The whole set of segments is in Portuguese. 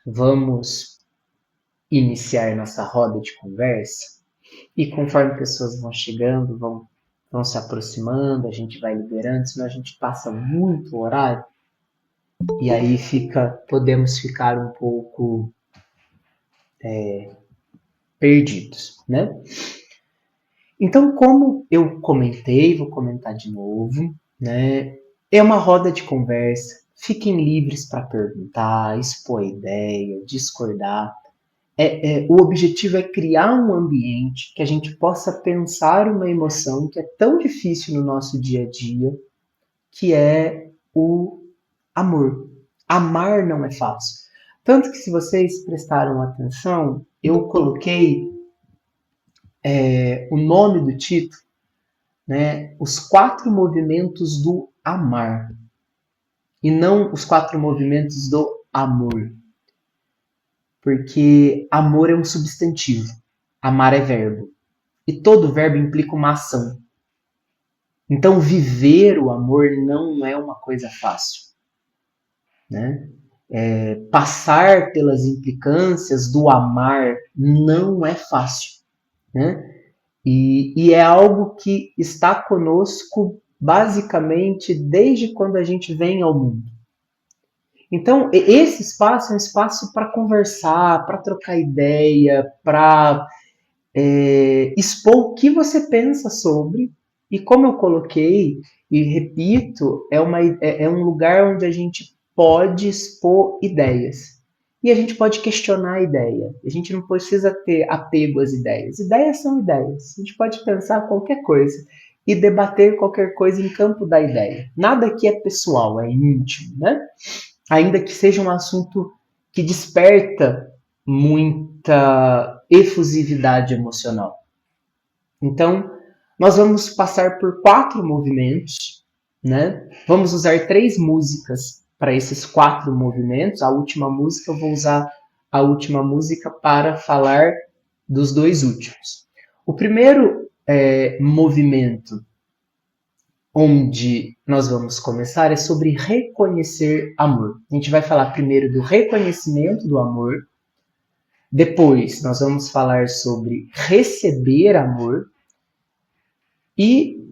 Vamos iniciar nossa roda de conversa e conforme pessoas vão chegando, vão se aproximando, a gente vai liberando, senão a gente passa muito o horário e aí podemos ficar um pouco perdidos, né? Então, como eu comentei, vou comentar de novo, né? É uma roda de conversa. Fiquem livres para perguntar, expor ideia, discordar. O objetivo é criar um ambiente que a gente possa pensar uma emoção que é tão difícil no nosso dia a dia, que é o amor. Amar não é fácil. Tanto que, se vocês prestaram atenção, eu coloquei o nome do título, né, os 4 movimentos do amar, e não os 4 movimentos do amor, porque amor é um substantivo, amar é verbo, e todo verbo implica uma ação. Então, viver o amor não é uma coisa fácil, né? Passar pelas implicâncias do amar não é fácil, né? E é algo que está conosco basicamente desde quando a gente vem ao mundo. Então, esse espaço é um espaço para conversar, para trocar ideia, para expor o que você pensa sobre. E como eu coloquei e repito, é um lugar onde a gente pode expor ideias. E a gente pode questionar a ideia. A gente não precisa ter apego às ideias. Ideias são ideias. A gente pode pensar qualquer coisa e debater qualquer coisa em campo da ideia. Nada aqui é pessoal, é íntimo, né? Ainda que seja um assunto que desperta muita efusividade emocional. Então, nós vamos passar por 4 movimentos, né? Vamos usar 3 músicas para esses 4 movimentos. A última música, eu vou usar a última música para falar dos 2 últimos. O primeiro movimento onde nós vamos começar é sobre reconhecer amor. A gente vai falar primeiro do reconhecimento do amor, depois nós vamos falar sobre receber amor e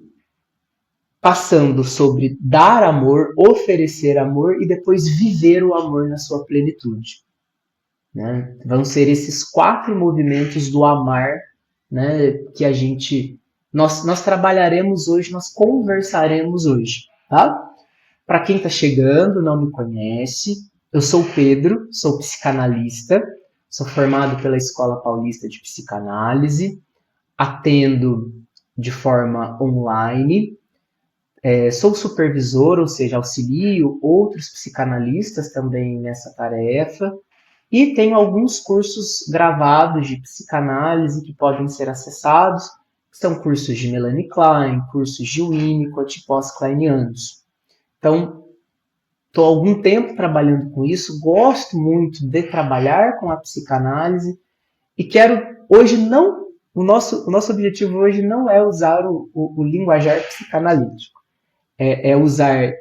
passando sobre dar amor, oferecer amor e depois viver o amor na sua plenitude. Né? Vão ser esses 4 movimentos do amar, né, que nós trabalharemos hoje, nós conversaremos hoje, tá? Para quem está chegando, não me conhece, eu sou o Pedro, sou psicanalista, sou formado pela Escola Paulista de Psicanálise, atendo de forma online, sou supervisor, ou seja, auxilio outros psicanalistas também nessa tarefa, e tenho alguns cursos gravados de psicanálise que podem ser acessados, são cursos de Melanie Klein, cursos de Winnicott e pós-kleinianos. Então, estou há algum tempo trabalhando com isso, gosto muito de trabalhar com a psicanálise e quero hoje não. O nosso objetivo hoje não é usar o linguajar psicanalítico, é usar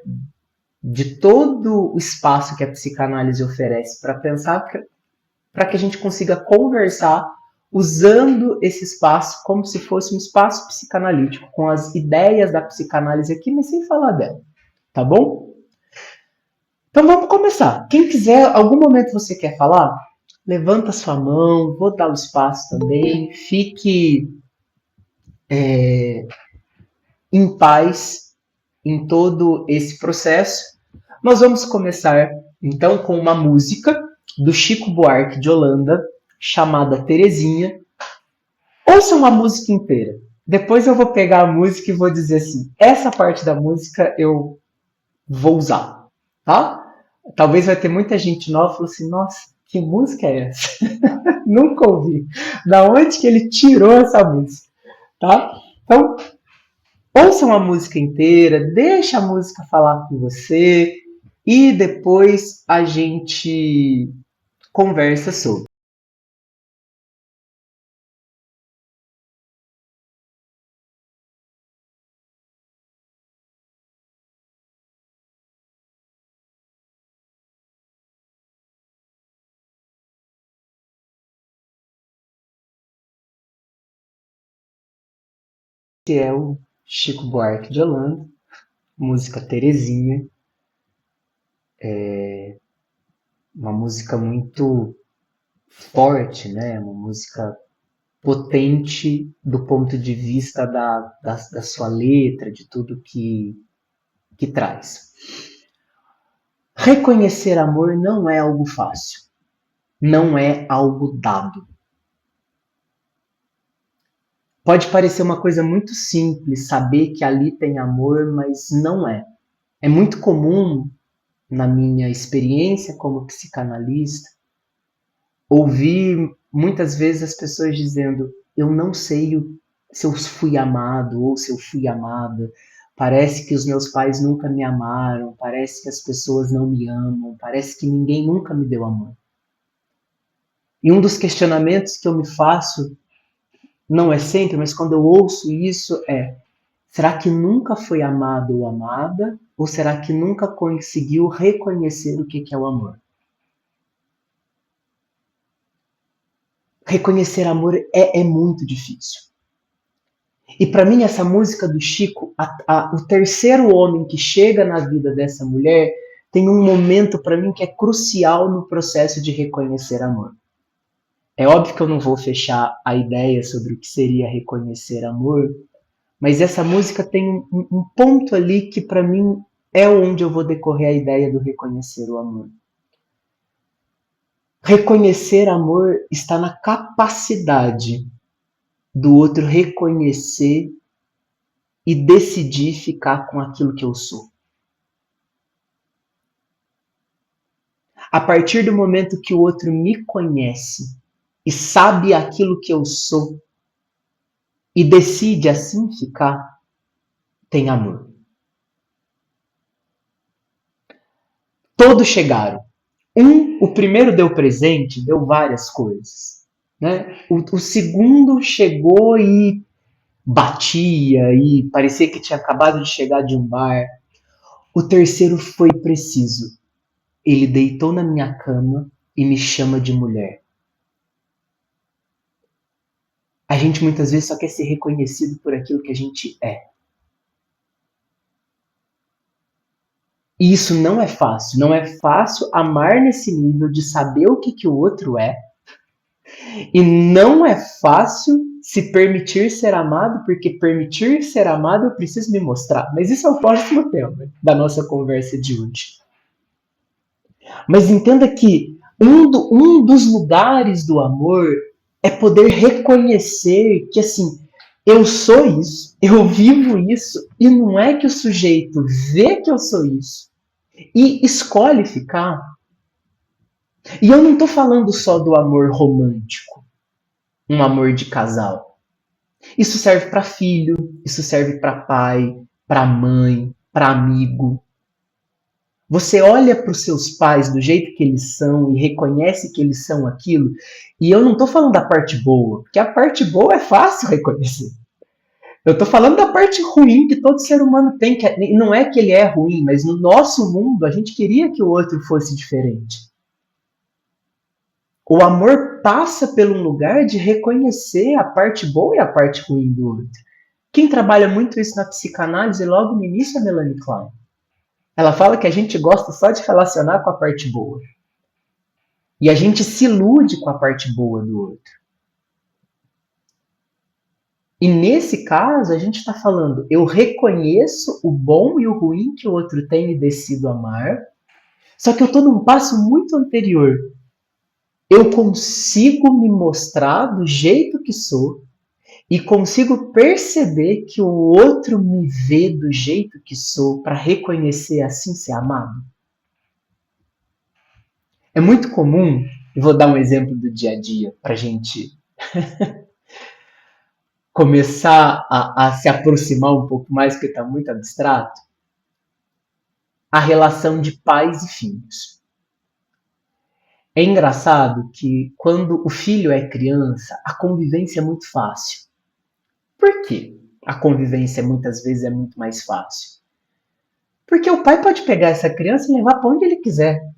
de todo o espaço que a psicanálise oferece para pensar, para que a gente consiga conversar usando esse espaço como se fosse um espaço psicanalítico, com as ideias da psicanálise aqui, mas sem falar dela, tá bom? Então vamos começar. Quem quiser, algum momento você quer falar? Levanta sua mão, vou dar o espaço também. Fique em paz em todo esse processo. Nós vamos começar então com uma música do Chico Buarque de Holanda, chamada Terezinha. Ouça uma música inteira. Depois eu vou pegar a música e vou dizer assim, essa parte da música eu vou usar, tá? Talvez vai ter muita gente nova que falou assim, nossa, que música é essa? Nunca ouvi. Da onde que ele tirou essa música? Tá? Então, ouça uma música inteira, deixa a música falar com você e depois a gente conversa sobre. que é o Chico Buarque de Holanda, música Terezinha, uma música muito forte, né? Uma música potente do ponto de vista da sua letra, de tudo que traz. Reconhecer amor não é algo fácil, não é algo dado. Pode parecer uma coisa muito simples saber que ali tem amor, mas não é. É muito comum, na minha experiência como psicanalista, ouvir muitas vezes as pessoas dizendo: eu não sei se eu fui amado ou se eu fui amada, parece que os meus pais nunca me amaram, parece que as pessoas não me amam, parece que ninguém nunca me deu amor. E um dos questionamentos que eu me faço, não é sempre, mas quando eu ouço isso é: será que nunca foi amado ou amada? Ou será que nunca conseguiu reconhecer o que é o amor? Reconhecer amor é muito difícil. E para mim, essa música do Chico, o terceiro homem que chega na vida dessa mulher, tem um momento para mim que é crucial no processo de reconhecer amor. É óbvio que eu não vou fechar a ideia sobre o que seria reconhecer amor, mas essa música tem um ponto ali que para mim é onde eu vou decorrer a ideia do reconhecer o amor. Reconhecer amor está na capacidade do outro reconhecer e decidir ficar com aquilo que eu sou. A partir do momento que o outro me conhece e sabe aquilo que eu sou e decide assim ficar, tem amor. Todos chegaram. O primeiro deu presente, deu várias coisas. Né? O segundo chegou e batia e parecia que tinha acabado de chegar de um bar. O terceiro foi preciso. Ele deitou na minha cama e me chama de mulher. A gente muitas vezes só quer ser reconhecido por aquilo que a gente é. E isso não é fácil. Não é fácil amar nesse nível de saber o que o outro é. E não é fácil se permitir ser amado, porque permitir ser amado eu preciso me mostrar. Mas isso é o próximo tema da nossa conversa de hoje. Mas entenda que um dos lugares do amor é poder reconhecer que, assim, eu sou isso, eu vivo isso, e não é que o sujeito vê que eu sou isso e escolhe ficar. E eu não estou falando só do amor romântico, um amor de casal. Isso serve para filho, isso serve para pai, para mãe, para amigo. Você olha para os seus pais do jeito que eles são e reconhece que eles são aquilo. E eu não estou falando da parte boa, porque a parte boa é fácil reconhecer. Eu estou falando da parte ruim que todo ser humano tem. Que não é que ele é ruim, mas no nosso mundo a gente queria que o outro fosse diferente. O amor passa pelo lugar de reconhecer a parte boa e a parte ruim do outro. Quem trabalha muito isso na psicanálise logo no início é a Melanie Klein. Ela fala que a gente gosta só de relacionar com a parte boa. E a gente se ilude com a parte boa do outro. E nesse caso, a gente está falando, eu reconheço o bom e o ruim que o outro tem e decido amar, só que eu estou num passo muito anterior. Eu consigo me mostrar do jeito que sou e consigo perceber que o outro me vê do jeito que sou para reconhecer assim ser amado. É muito comum, e vou dar um exemplo do dia a dia para a gente começar a se aproximar um pouco mais, porque está muito abstrato, a relação de pais e filhos. É engraçado que quando o filho é criança, a convivência é muito fácil. Por quê? A convivência muitas vezes é muito mais fácil. Porque o pai pode pegar essa criança e levar para onde ele quiser.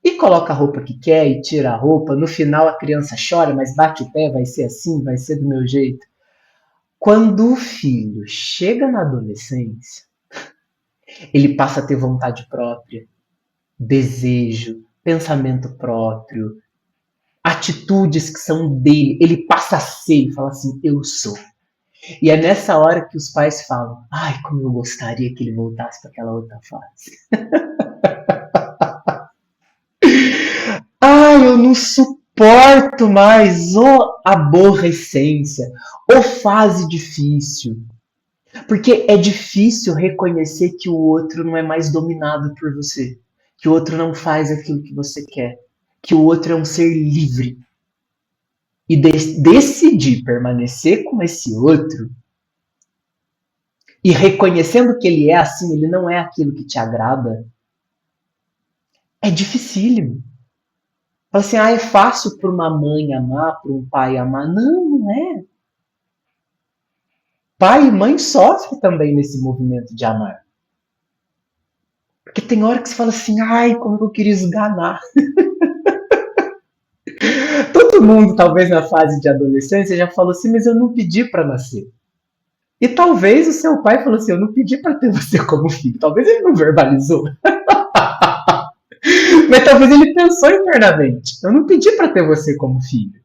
E coloca a roupa que quer e tira a roupa. No final a criança chora, mas bate o pé, vai ser assim, vai ser do meu jeito. Quando o filho chega na adolescência, ele passa a ter vontade própria, desejo, pensamento próprio, atitudes que são dele. Ele passa a ser e fala assim, eu sou. E é nessa hora que os pais falam, ai, como eu gostaria que ele voltasse para aquela outra fase. Ai, eu não suporto mais, ô aborrecência, ô fase difícil. Porque é difícil reconhecer que o outro não é mais dominado por você, que o outro não faz aquilo que você quer, que o outro é um ser livre. E decidir permanecer com esse outro e reconhecendo que ele é assim, ele não é aquilo que te agrada, é dificílimo. Fala assim, é fácil para uma mãe amar, para um pai amar. Não, não é. Pai e mãe sofrem também nesse movimento de amar. Porque tem hora que você fala assim, ai, como eu queria esganar. Todo mundo, talvez na fase de adolescência, já falou assim, mas eu não pedi para nascer. E talvez o seu pai falou assim, eu não pedi para ter você como filho. Talvez ele não verbalizou. Mas talvez ele pensou internamente. Eu não pedi para ter você como filho.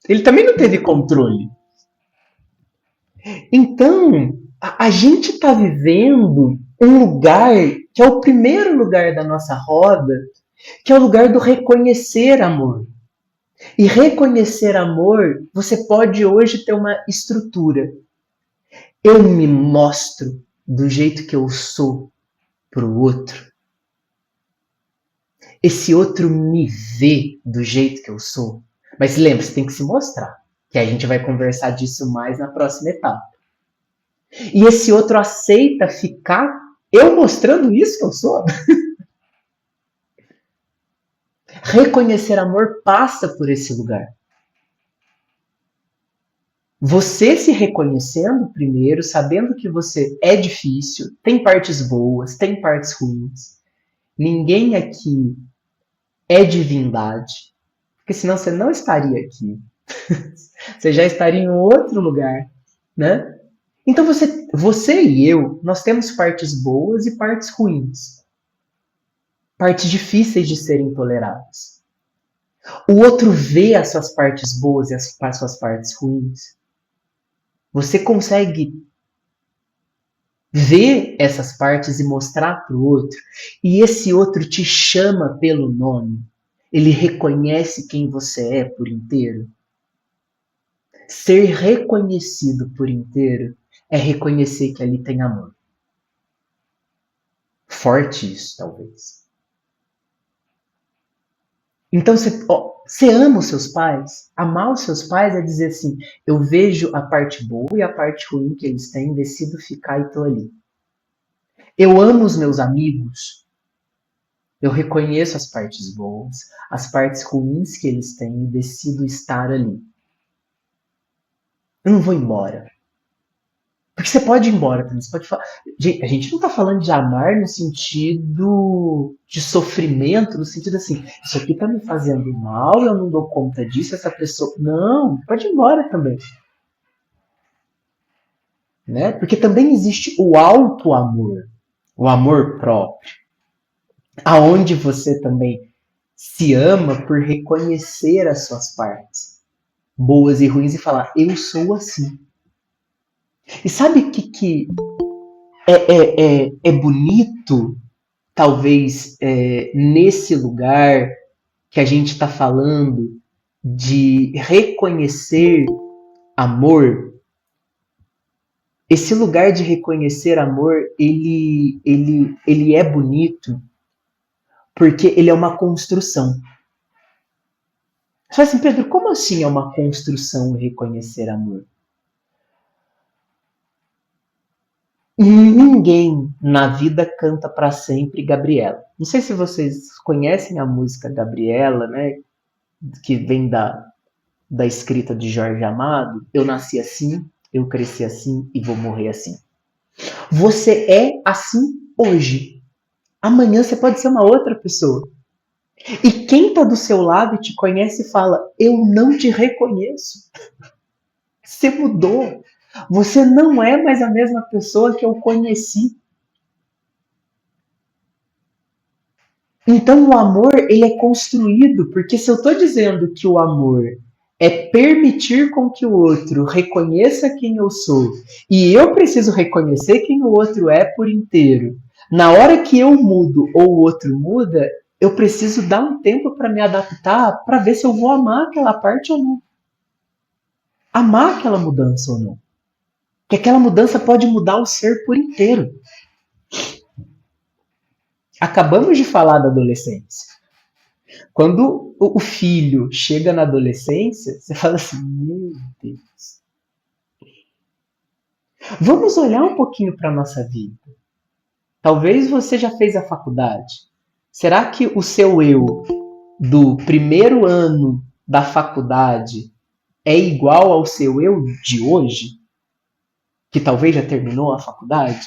Ele também não teve controle. Então, a gente está vivendo um lugar que é o primeiro lugar da nossa roda, que é o lugar do reconhecer amor. E reconhecer amor, você pode hoje ter uma estrutura. Eu me mostro do jeito que eu sou para o outro. Esse outro me vê do jeito que eu sou. Mas lembre-se, tem que se mostrar. Que a gente vai conversar disso mais na próxima etapa. E esse outro aceita ficar eu mostrando isso que eu sou. Reconhecer amor passa por esse lugar. Você se reconhecendo primeiro, sabendo que você é difícil, tem partes boas, tem partes ruins. Ninguém aqui é divindade, porque senão você não estaria aqui. Você já estaria em outro lugar, né? Então você e eu, nós temos partes boas e partes ruins. Partes difíceis de serem toleradas. O outro vê as suas partes boas e as suas partes ruins. Você consegue ver essas partes e mostrar para o outro. E esse outro te chama pelo nome. Ele reconhece quem você é por inteiro. Ser reconhecido por inteiro é reconhecer que ali tem amor. Forte isso, talvez. Então você ama os seus pais? Amar os seus pais é dizer assim, eu vejo a parte boa e a parte ruim que eles têm, decido ficar e tô ali. Eu amo os meus amigos. Eu reconheço as partes boas, as partes ruins que eles têm e decido estar ali. Eu não vou embora. Porque você pode ir embora também. Você pode falar. A gente não está falando de amar no sentido de sofrimento, no sentido assim, isso aqui está me fazendo mal, eu não dou conta disso, essa pessoa. Não, pode ir embora também. Né? Porque também existe o auto-amor, o amor próprio, aonde você também se ama por reconhecer as suas partes, boas e ruins, e falar, eu sou assim. E sabe o que é bonito, talvez, nesse lugar que a gente está falando de reconhecer amor? Esse lugar de reconhecer amor, ele é bonito porque ele é uma construção. Você fala assim, Pedro, como assim é uma construção reconhecer amor? Ninguém na vida canta para sempre Gabriela. Não sei se vocês conhecem a música Gabriela, né? Que vem da escrita de Jorge Amado. Eu nasci assim, eu cresci assim e vou morrer assim. Você é assim hoje. Amanhã você pode ser uma outra pessoa. E quem está do seu lado e te conhece fala, eu não te reconheço. Você mudou. Você não é mais a mesma pessoa que eu conheci. Então o amor, ele é construído, porque se eu estou dizendo que o amor é permitir com que o outro reconheça quem eu sou, e eu preciso reconhecer quem o outro é por inteiro. Na hora que eu mudo ou o outro muda, eu preciso dar um tempo para me adaptar, para ver se eu vou amar aquela parte ou não. Amar aquela mudança ou não. Porque aquela mudança pode mudar o ser por inteiro. Acabamos de falar da adolescência. Quando o filho chega na adolescência, você fala assim, meu Deus. Vamos olhar um pouquinho para a nossa vida. Talvez você já fez a faculdade. Será que o seu eu do primeiro ano da faculdade é igual ao seu eu de hoje? Que talvez já terminou a faculdade?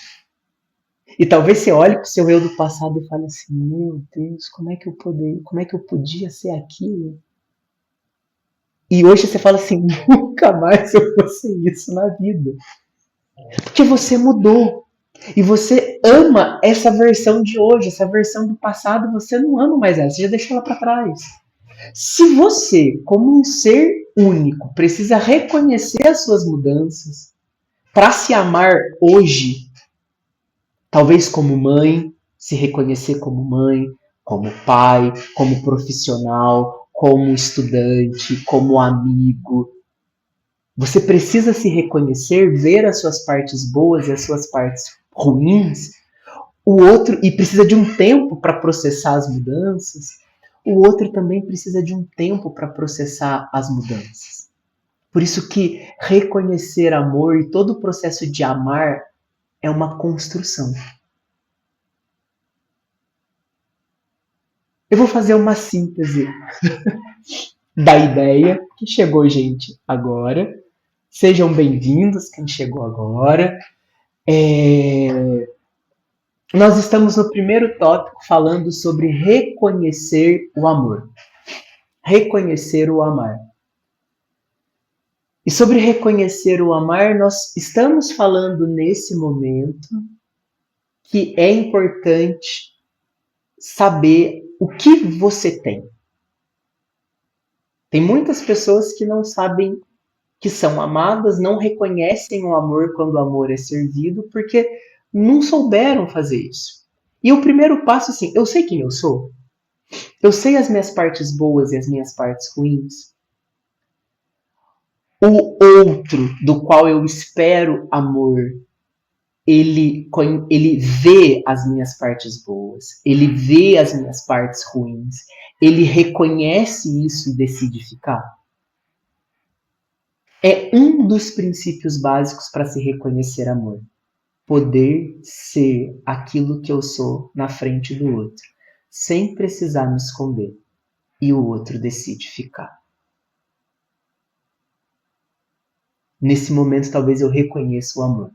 E talvez você olhe para o seu eu do passado e fale assim, meu Deus, como é que eu podia ser aquilo? E hoje você fala assim, nunca mais eu vou ser isso na vida. Porque você mudou. E você ama essa versão de hoje, essa versão do passado, você não ama mais ela, você já deixou ela para trás. Se você, como um ser único, precisa reconhecer as suas mudanças para se amar hoje, talvez como mãe, se reconhecer como mãe, como pai, como profissional, como estudante, como amigo. Você precisa se reconhecer, ver as suas partes boas e as suas partes ruins. O outro, e precisa de um tempo para processar as mudanças. O outro também precisa de um tempo para processar as mudanças. Por isso que reconhecer amor e todo o processo de amar é uma construção. Eu vou fazer uma síntese da ideia que chegou, gente, agora. Sejam bem-vindos, quem chegou agora. Nós estamos no primeiro tópico falando sobre reconhecer o amor. Reconhecer o amar. E sobre reconhecer o amar, nós estamos falando nesse momento que é importante saber o que você tem. Tem muitas pessoas que não sabem que são amadas, não reconhecem o amor quando o amor é servido, porque não souberam fazer isso. E o primeiro passo, assim, eu sei quem eu sou, eu sei as minhas partes boas e as minhas partes ruins. O outro, do qual eu espero amor, ele vê as minhas partes boas, ele vê as minhas partes ruins, ele reconhece isso e decide ficar. É um dos princípios básicos para se reconhecer amor. Poder ser aquilo que eu sou na frente do outro, sem precisar me esconder. E o outro decide ficar. Nesse momento, talvez eu reconheça o amor.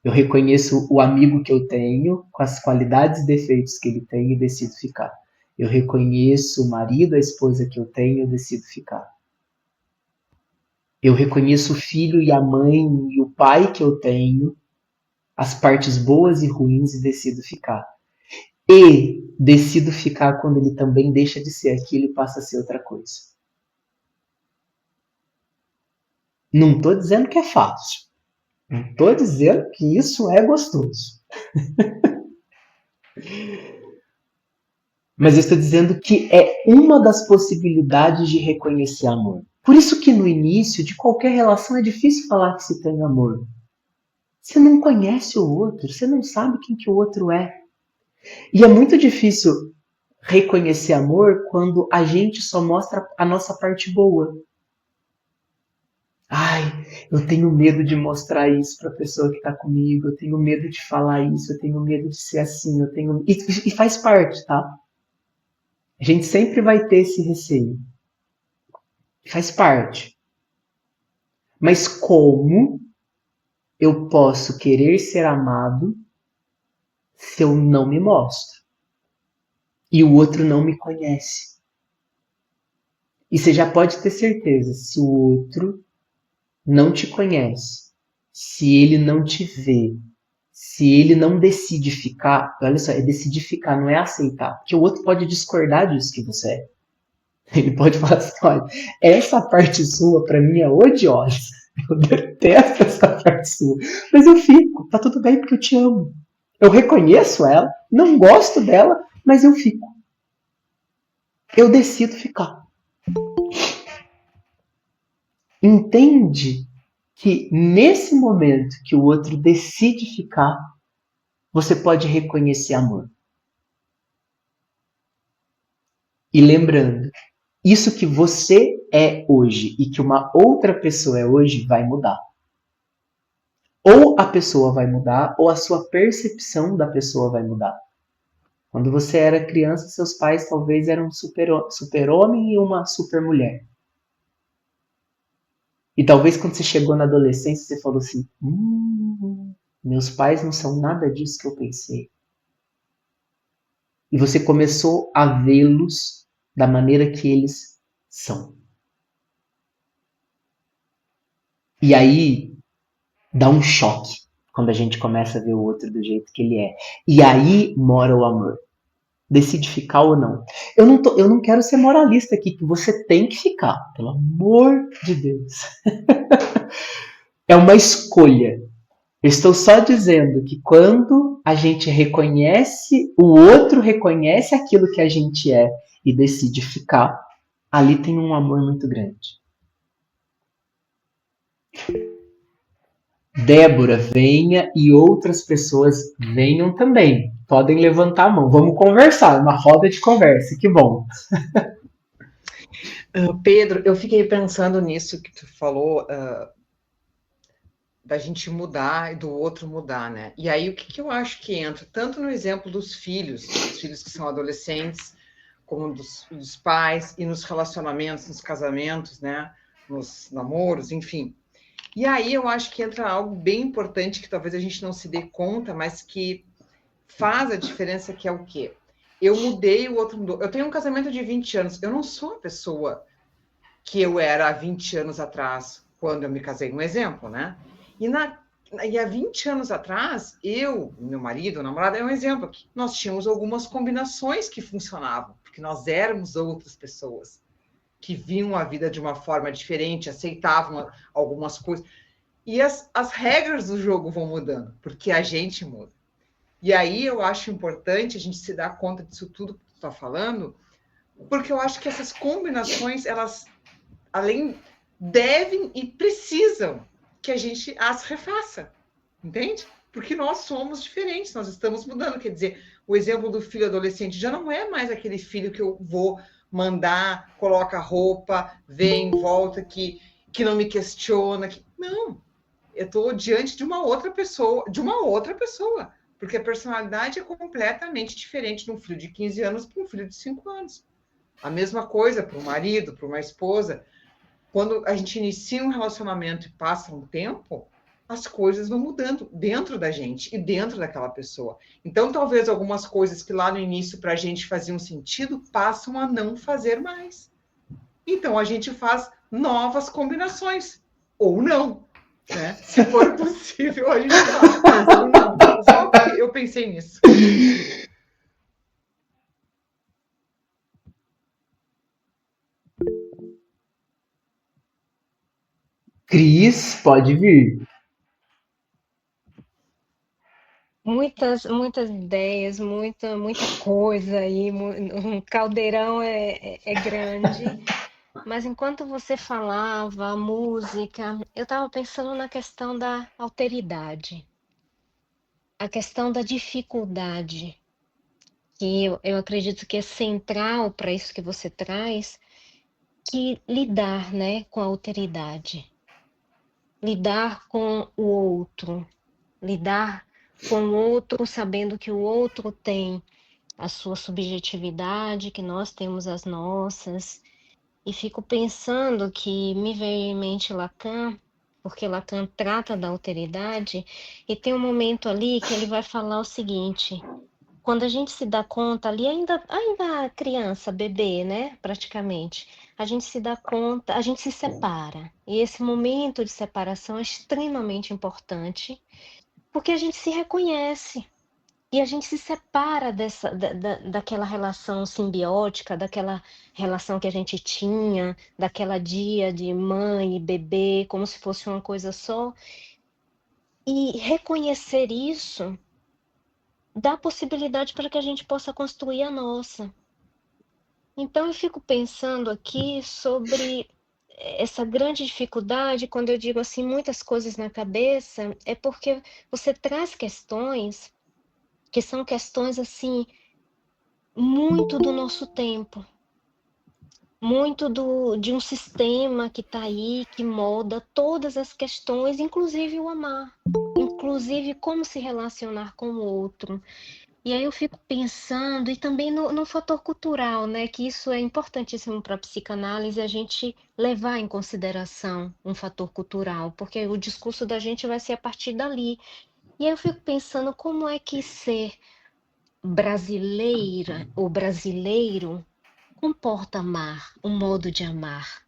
Eu reconheço o amigo que eu tenho, com as qualidades e defeitos que ele tem e decido ficar. Eu reconheço o marido, a esposa que eu tenho e decido ficar. Eu reconheço o filho e a mãe e o pai que eu tenho, as partes boas e ruins e decido ficar. E decido ficar quando ele também deixa de ser aquilo e passa a ser outra coisa. Não estou dizendo que é fácil. Não estou dizendo que isso é gostoso. Mas eu estou dizendo que é uma das possibilidades de reconhecer amor. Por isso que no início de qualquer relação é difícil falar que se tem amor. Você não conhece o outro, você não sabe quem que o outro é. E é muito difícil reconhecer amor quando a gente só mostra a nossa parte boa. Ai, eu tenho medo de mostrar isso para a pessoa que está comigo, eu tenho medo de falar isso, eu tenho medo de ser assim, eu tenho... E faz parte, tá? A gente sempre vai ter esse receio. Faz parte. Mas como eu posso querer ser amado se eu não me mostro? E o outro não me conhece. E você já pode ter certeza, se o outro não te conhece, Se ele não te vê, se ele não decide ficar, olha só, é decidir ficar, não é aceitar. Porque o outro pode discordar disso que você é. Ele pode falar assim, olha, essa parte sua pra mim é odiosa. Eu detesto essa parte sua. Mas eu fico, tá tudo bem porque eu te amo. Eu reconheço ela, não gosto dela, mas eu fico. Eu decido ficar. Entende que nesse momento que o outro decide ficar, você pode reconhecer amor. E lembrando, isso que você é hoje e que uma outra pessoa é hoje vai mudar. Ou a pessoa vai mudar, ou a sua percepção da pessoa vai mudar. Quando você era criança, seus pais talvez eram um super-homem e uma super-mulher. E talvez quando você chegou na adolescência, você falou assim: meus pais não são nada disso que eu pensei. E você começou a vê-los da maneira que eles são. E aí dá um choque quando a gente começa a ver o outro do jeito que ele é. E aí mora o amor. Decide ficar ou não. Eu não quero ser moralista aqui, que você tem que ficar, pelo amor de Deus. É uma escolha. Eu estou só dizendo que quando a gente reconhece, o outro reconhece aquilo que a gente é e decide ficar, ali tem um amor muito grande. Débora, venha e outras pessoas venham também. Podem levantar a mão. Vamos conversar, uma roda de conversa. Que bom. Pedro, eu fiquei pensando nisso que tu falou, da gente mudar e do outro mudar, né? E aí o que eu acho que entra, tanto no exemplo dos filhos que são adolescentes, como dos pais, e nos relacionamentos, nos casamentos, né? Nos namoros, enfim. E aí eu acho que entra algo bem importante que talvez a gente não se dê conta, mas que faz a diferença, que é o quê? Eu mudei, o outro mudou. Eu tenho um casamento de 20 anos, eu não sou a pessoa que eu era há 20 anos atrás, quando eu me casei, um exemplo, né? E, e há 20 anos atrás, eu, meu marido, namorado, é um exemplo. Nós tínhamos algumas combinações que funcionavam, porque nós éramos outras pessoas que viam a vida de uma forma diferente, aceitavam algumas coisas. E as regras do jogo vão mudando, porque a gente muda. E aí eu acho importante a gente se dar conta disso tudo que tu está falando, porque eu acho que essas combinações, elas além devem e precisam que a gente as refaça, entende? Porque nós somos diferentes, nós estamos mudando. Quer dizer, o exemplo do filho adolescente já não é mais aquele filho que eu vou mandar, coloca roupa, vem, volta, que não me questiona. Não, eu estou diante de uma outra pessoa, porque a personalidade é completamente diferente de um filho de 15 anos para um filho de 5 anos. A mesma coisa para um marido, para uma esposa. Quando a gente inicia um relacionamento e passa um tempo, as coisas vão mudando dentro da gente e dentro daquela pessoa. Então, talvez algumas coisas que lá no início para a gente faziam sentido passam a não fazer mais. Então, a gente faz novas combinações. Ou não. Né? Se for possível, a gente faz. Ou não. Só porque eu pensei nisso. Cris, pode vir. Muitas ideias, muita coisa aí, um caldeirão é grande. Mas enquanto você falava, a música, eu estava pensando na questão da alteridade, a questão da dificuldade, que eu acredito que é central para isso que você traz, que lidar, né, com a alteridade, lidar com o outro, lidar com o outro sabendo que o outro tem a sua subjetividade, que nós temos as nossas, e fico pensando que me veio em mente Lacan, porque Lacan trata da alteridade, e tem um momento ali que ele vai falar o seguinte: quando a gente se dá conta ali, ainda criança, bebê, né, praticamente, a gente se dá conta, a gente se separa. E esse momento de separação é extremamente importante, porque a gente se reconhece e a gente se separa daquela relação simbiótica, daquela relação que a gente tinha, daquela dia de mãe e bebê, como se fosse uma coisa só. E reconhecer isso dá possibilidade para que a gente possa construir a nossa. Então eu fico pensando aqui sobre essa grande dificuldade, quando eu digo assim, muitas coisas na cabeça, é porque você traz questões que são questões assim, muito do nosso tempo, muito de um sistema que está aí, que molda todas as questões, inclusive o amar, inclusive como se relacionar com o outro. E aí eu fico pensando, e também no fator cultural, né? Que isso é importantíssimo para a psicanálise, a gente levar em consideração um fator cultural, porque o discurso da gente vai ser a partir dali. E aí eu fico pensando como é que ser brasileira ou brasileiro comporta amar, um modo de amar.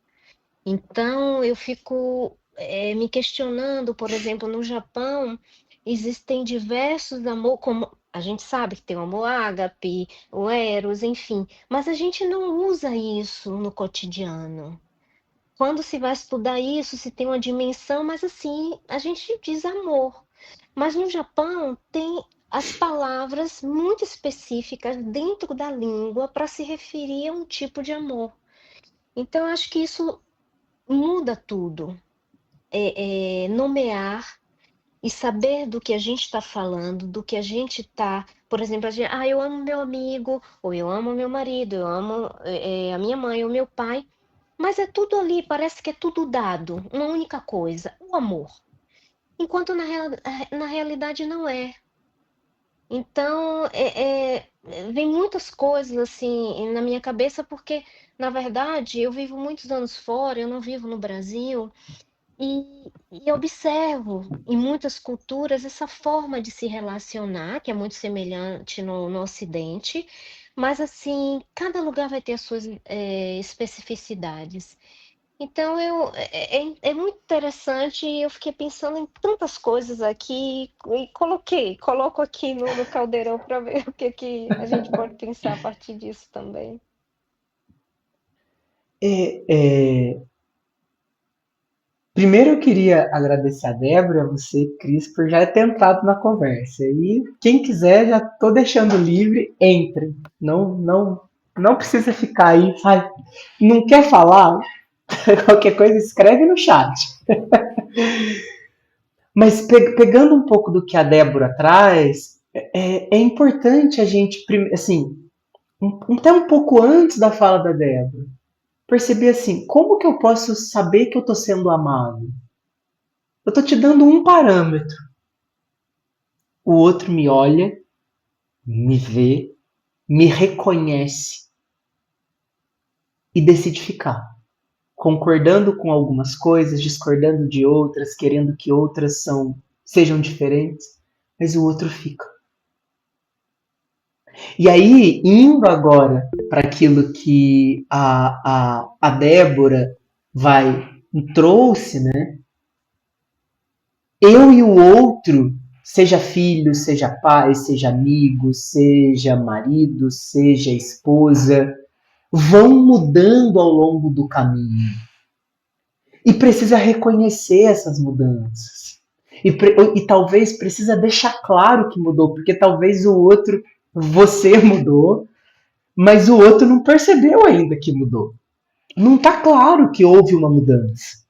Então, eu fico me questionando, por exemplo, no Japão, existem diversos amor, como a gente sabe que tem o amor ágape, o eros, enfim, mas a gente não usa isso no cotidiano. Quando se vai estudar isso, se tem uma dimensão, mas assim, a gente diz amor. Mas no Japão tem as palavras muito específicas dentro da língua para se referir a um tipo de amor. Então, eu acho que isso muda tudo. Nomear e saber do que a gente está falando, do que a gente está. Por exemplo, eu amo meu amigo, ou eu amo meu marido, eu amo a minha mãe, ou meu pai, mas é tudo ali, parece que é tudo dado, uma única coisa, o amor. Enquanto na realidade não é. Então, vem muitas coisas assim na minha cabeça, porque, na verdade, eu vivo muitos anos fora, eu não vivo no Brasil. E observo em muitas culturas essa forma de se relacionar, que é muito semelhante no Ocidente, mas assim, cada lugar vai ter as suas especificidades. Então é muito interessante e eu fiquei pensando em tantas coisas aqui e coloco aqui no caldeirão para ver o que a gente pode pensar a partir disso também. É, é, Primeiro eu queria agradecer a Débora, a você, Cris, por já ter entrado na conversa. E quem quiser, já estou deixando livre, entre. Não precisa ficar aí, sabe? Não quer falar? Qualquer coisa, escreve no chat. Mas pegando um pouco do que a Débora traz, é importante a gente, assim, até um pouco antes da fala da Débora, perceber assim, como que eu posso saber que eu estou sendo amado? Eu estou te dando um parâmetro. O outro me olha, me vê, me reconhece e decide ficar. Concordando com algumas coisas, discordando de outras, querendo que outras sejam diferentes, mas o outro fica. E aí, indo agora para aquilo que a Débora trouxe, né? Eu e o outro, seja filho, seja pai, seja amigo, seja marido, seja esposa, vão mudando ao longo do caminho. E precisa reconhecer essas mudanças. E talvez precisa deixar claro que mudou, porque talvez o outro, você mudou, mas o outro não percebeu ainda que mudou. Não está claro que houve uma mudança.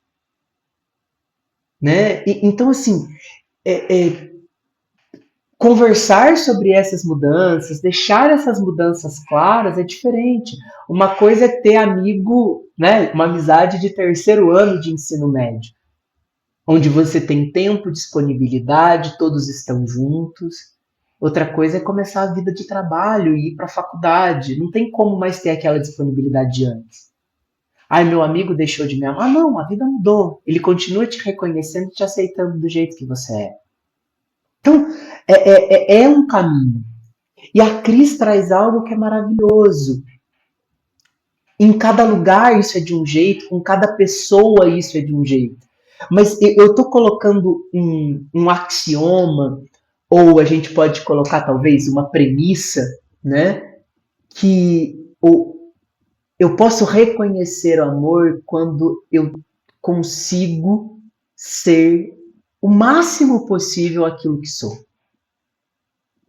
Né? Então, assim, conversar sobre essas mudanças, deixar essas mudanças claras é diferente. Uma coisa é ter amigo, né, uma amizade de terceiro ano de ensino médio, onde você tem tempo, disponibilidade, todos estão juntos. Outra coisa é começar a vida de trabalho e ir para a faculdade. Não tem como mais ter aquela disponibilidade de antes. Ai, meu amigo deixou de me amar. Não, a vida mudou. Ele continua te reconhecendo e te aceitando do jeito que você é. Então, é um caminho. E a Cris traz algo que é maravilhoso. Em cada lugar isso é de um jeito, com cada pessoa isso é de um jeito. Mas eu estou colocando um axioma, ou a gente pode colocar talvez uma premissa, né? Que eu posso reconhecer o amor quando eu consigo ser o máximo possível aquilo que sou.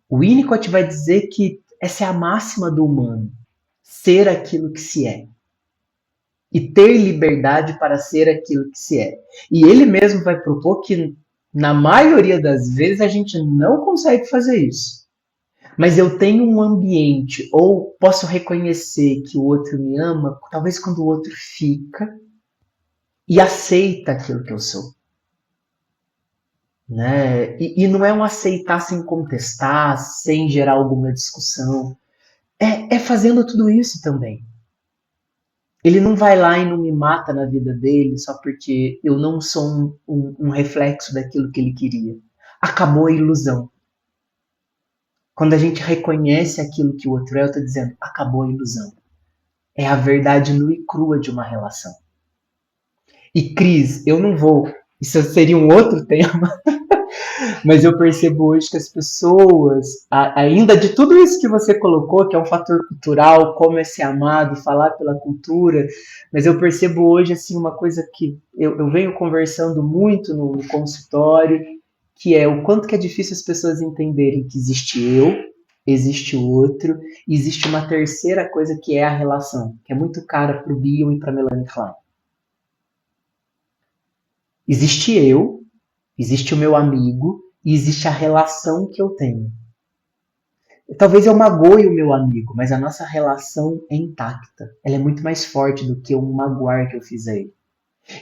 O Winnicott vai dizer que essa é a máxima do humano, ser aquilo que se é. E ter liberdade para ser aquilo que se é. E ele mesmo vai propor que, na maioria das vezes, a gente não consegue fazer isso. Mas eu tenho um ambiente, ou posso reconhecer que o outro me ama, talvez quando o outro fica e aceita aquilo que eu sou. Né? E não é um aceitar sem contestar, sem gerar alguma discussão. É fazendo tudo isso também. Ele não vai lá e não me mata na vida dele só porque eu não sou um reflexo daquilo que ele queria. Acabou a ilusão. Quando a gente reconhece aquilo que o outro é, eu estou dizendo, acabou a ilusão. É a verdade nua e crua de uma relação. E Cris, eu não vou. Isso seria um outro tema. Mas eu percebo hoje que as pessoas, ainda de tudo isso que você colocou, que é um fator cultural, como é ser amado, falar pela cultura, mas eu percebo hoje assim uma coisa que eu venho conversando muito no consultório, que é o quanto que é difícil as pessoas entenderem que existe eu, existe o outro, e existe uma terceira coisa que é a relação, que é muito cara para o Bion e para a Melanie Klein. Existe eu, existe o meu amigo e existe a relação que eu tenho. Talvez eu magoe o meu amigo, mas a nossa relação é intacta. Ela é muito mais forte do que um magoar que eu fiz a ele.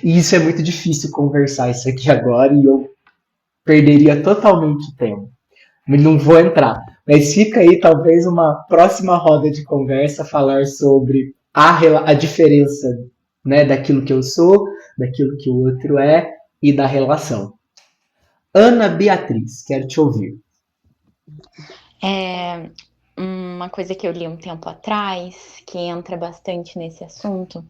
E isso é muito difícil conversar isso aqui agora e eu perderia totalmente o tempo. Mas não vou entrar. Mas fica aí talvez uma próxima roda de conversa falar sobre a diferença, né, daquilo que eu sou, daquilo que o outro é e da relação. Ana Beatriz, quero te ouvir. Uma coisa que eu li um tempo atrás, que entra bastante nesse assunto,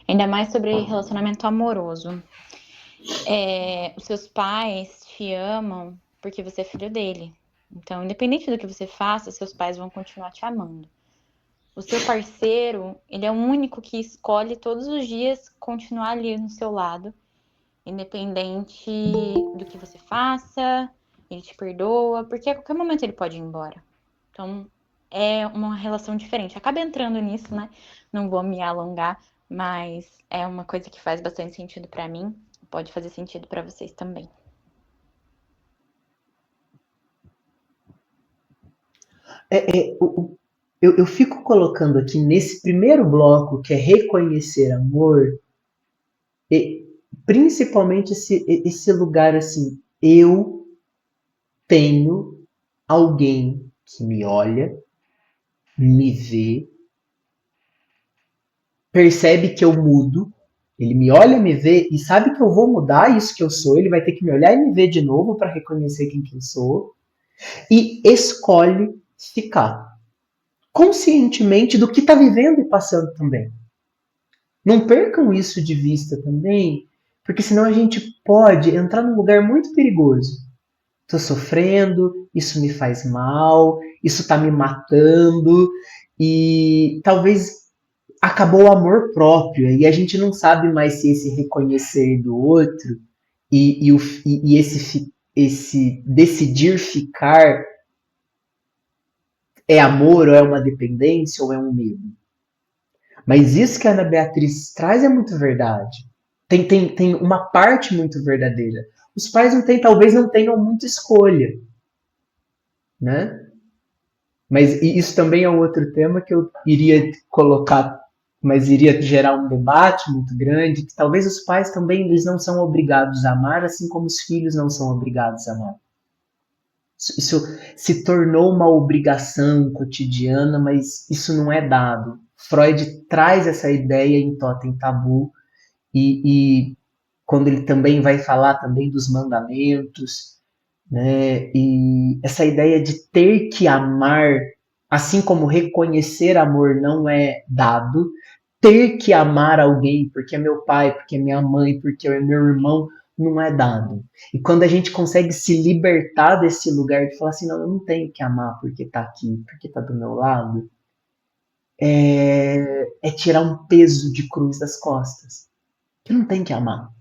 ainda mais sobre relacionamento amoroso. Os seus pais te amam porque você é filho dele. Então, independente do que você faça, seus pais vão continuar te amando. O seu parceiro, ele é o único que escolhe todos os dias continuar ali no seu lado, independente do que você faça, ele te perdoa, porque a qualquer momento ele pode ir embora. Então, é uma relação diferente. Acaba entrando nisso, né? Não vou me alongar, mas é uma coisa que faz bastante sentido para mim. Pode fazer sentido para vocês também. Eu fico colocando aqui nesse primeiro bloco, que é reconhecer amor, principalmente esse lugar assim, eu tenho alguém que me olha, me vê, percebe que eu mudo, ele me olha, me vê e sabe que eu vou mudar isso que eu sou, ele vai ter que me olhar e me ver de novo para reconhecer quem que eu sou, e escolhe ficar conscientemente do que está vivendo e passando também. Não percam isso de vista também, porque senão a gente pode entrar num lugar muito perigoso. Estou sofrendo, isso me faz mal, isso está me matando, e talvez acabou o amor próprio, e a gente não sabe mais se esse reconhecer do outro e esse decidir ficar é amor ou é uma dependência ou é um medo. Mas isso que a Ana Beatriz traz é muito verdade. Tem uma parte muito verdadeira. Os pais talvez não tenham muita escolha, né? Mas isso também é um outro tema que eu iria colocar, mas iria gerar um debate muito grande, que talvez os pais também eles não são obrigados a amar, assim como os filhos não são obrigados a amar. Isso se tornou uma obrigação cotidiana, mas isso não é dado. Freud traz essa ideia em Totem Tabu e quando ele também vai falar também dos mandamentos, né? E essa ideia de ter que amar Assim como reconhecer amor não é dado, ter que amar alguém porque é meu pai, porque é minha mãe, porque é meu irmão, não é dado. E quando a gente consegue se libertar desse lugar de falar assim, não, eu não tenho que amar porque tá aqui, porque tá do meu lado, é tirar um peso de cruz das costas. Que não tem que amar.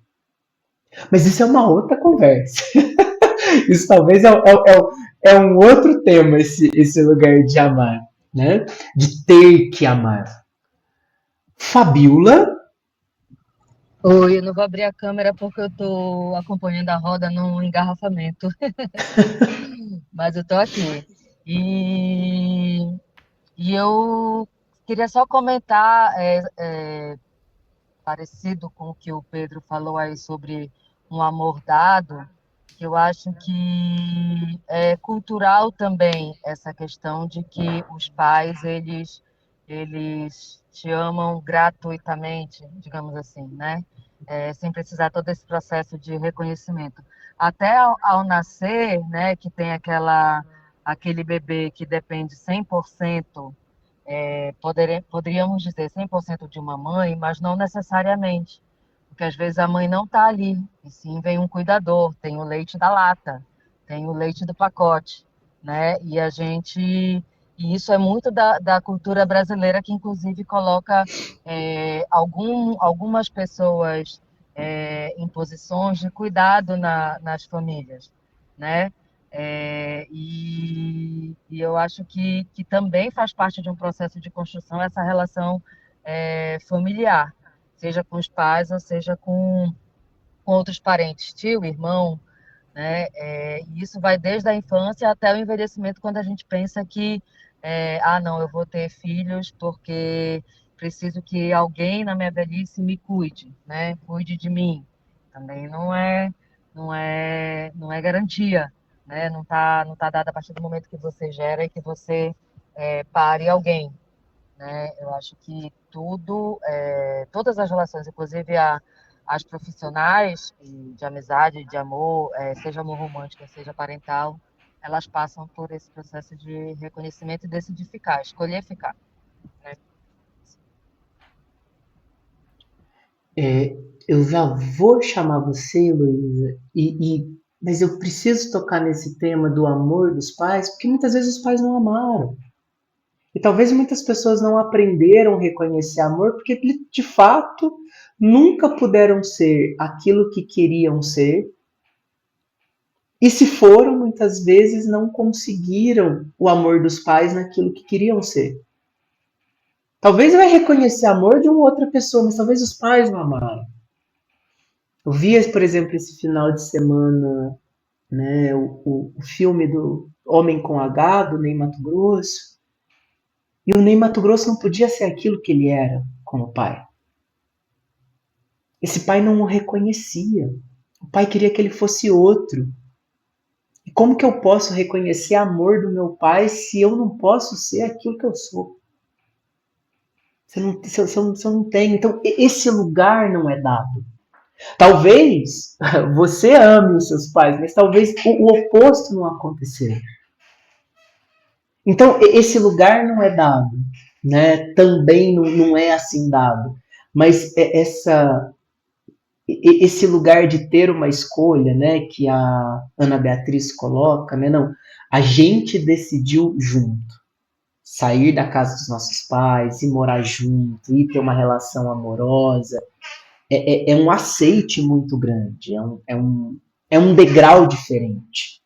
Mas isso é uma outra conversa. Isso talvez é um outro tema, esse lugar de amar, né? De ter que amar. Fabiola. Oi, eu não vou abrir a câmera porque eu tô acompanhando a roda no engarrafamento, mas eu tô aqui. E, e eu queria só comentar, parecido com o que o Pedro falou aí sobre um amor dado, que eu acho que é cultural também essa questão de que os pais, eles te amam gratuitamente, digamos assim, né? Sem precisar todo esse processo de reconhecimento. Até ao nascer, né, que tem aquele bebê que depende 100%, poderíamos dizer 100% de uma mãe, mas não necessariamente, porque às vezes a mãe não está ali, e sim vem um cuidador, tem o leite da lata, tem o leite do pacote, né? E isso é muito da cultura brasileira, que inclusive coloca algumas pessoas em posições de cuidado nas famílias, né? E eu acho que também faz parte de um processo de construção essa relação familiar, seja com os pais ou seja com outros parentes, tio, irmão, né? E isso vai desde a infância até o envelhecimento, quando a gente pensa que, não, eu vou ter filhos porque preciso que alguém na minha velhice me cuide, né? Cuide de mim. Também não é garantia, né? Não tá dada a partir do momento que você gera e que você pare alguém, né? Eu acho que todas as relações, inclusive as profissionais de amizade, de amor, seja amor romântico, seja parental, elas passam por esse processo de reconhecimento e decidir ficar, escolher ficar, né? É, eu já vou chamar você, Luísa, mas eu preciso tocar nesse tema do amor dos pais, porque muitas vezes os pais não amaram. E talvez muitas pessoas não aprenderam a reconhecer amor porque, de fato, nunca puderam ser aquilo que queriam ser. E se foram, muitas vezes não conseguiram o amor dos pais naquilo que queriam ser. Talvez vai reconhecer amor de uma outra pessoa, mas talvez os pais não amaram. Eu vi, por exemplo, esse final de semana, né, o filme do Homem com H, do Ney Matogrosso. E o Ney Matogrosso não podia ser aquilo que ele era como pai. Esse pai não o reconhecia. O pai queria que ele fosse outro. E como que eu posso reconhecer amor do meu pai se eu não posso ser aquilo que eu sou? Se eu não tenho. Então, esse lugar não é dado. Talvez você ame os seus pais, mas talvez o oposto não aconteceu. Então, esse lugar não é dado, né? Também não é assim dado. Mas esse lugar de ter uma escolha, né, que a Ana Beatriz coloca, né, não, a gente decidiu junto, sair da casa dos nossos pais, ir morar junto, ir ter uma relação amorosa, é um aceite muito grande, é um degrau diferente,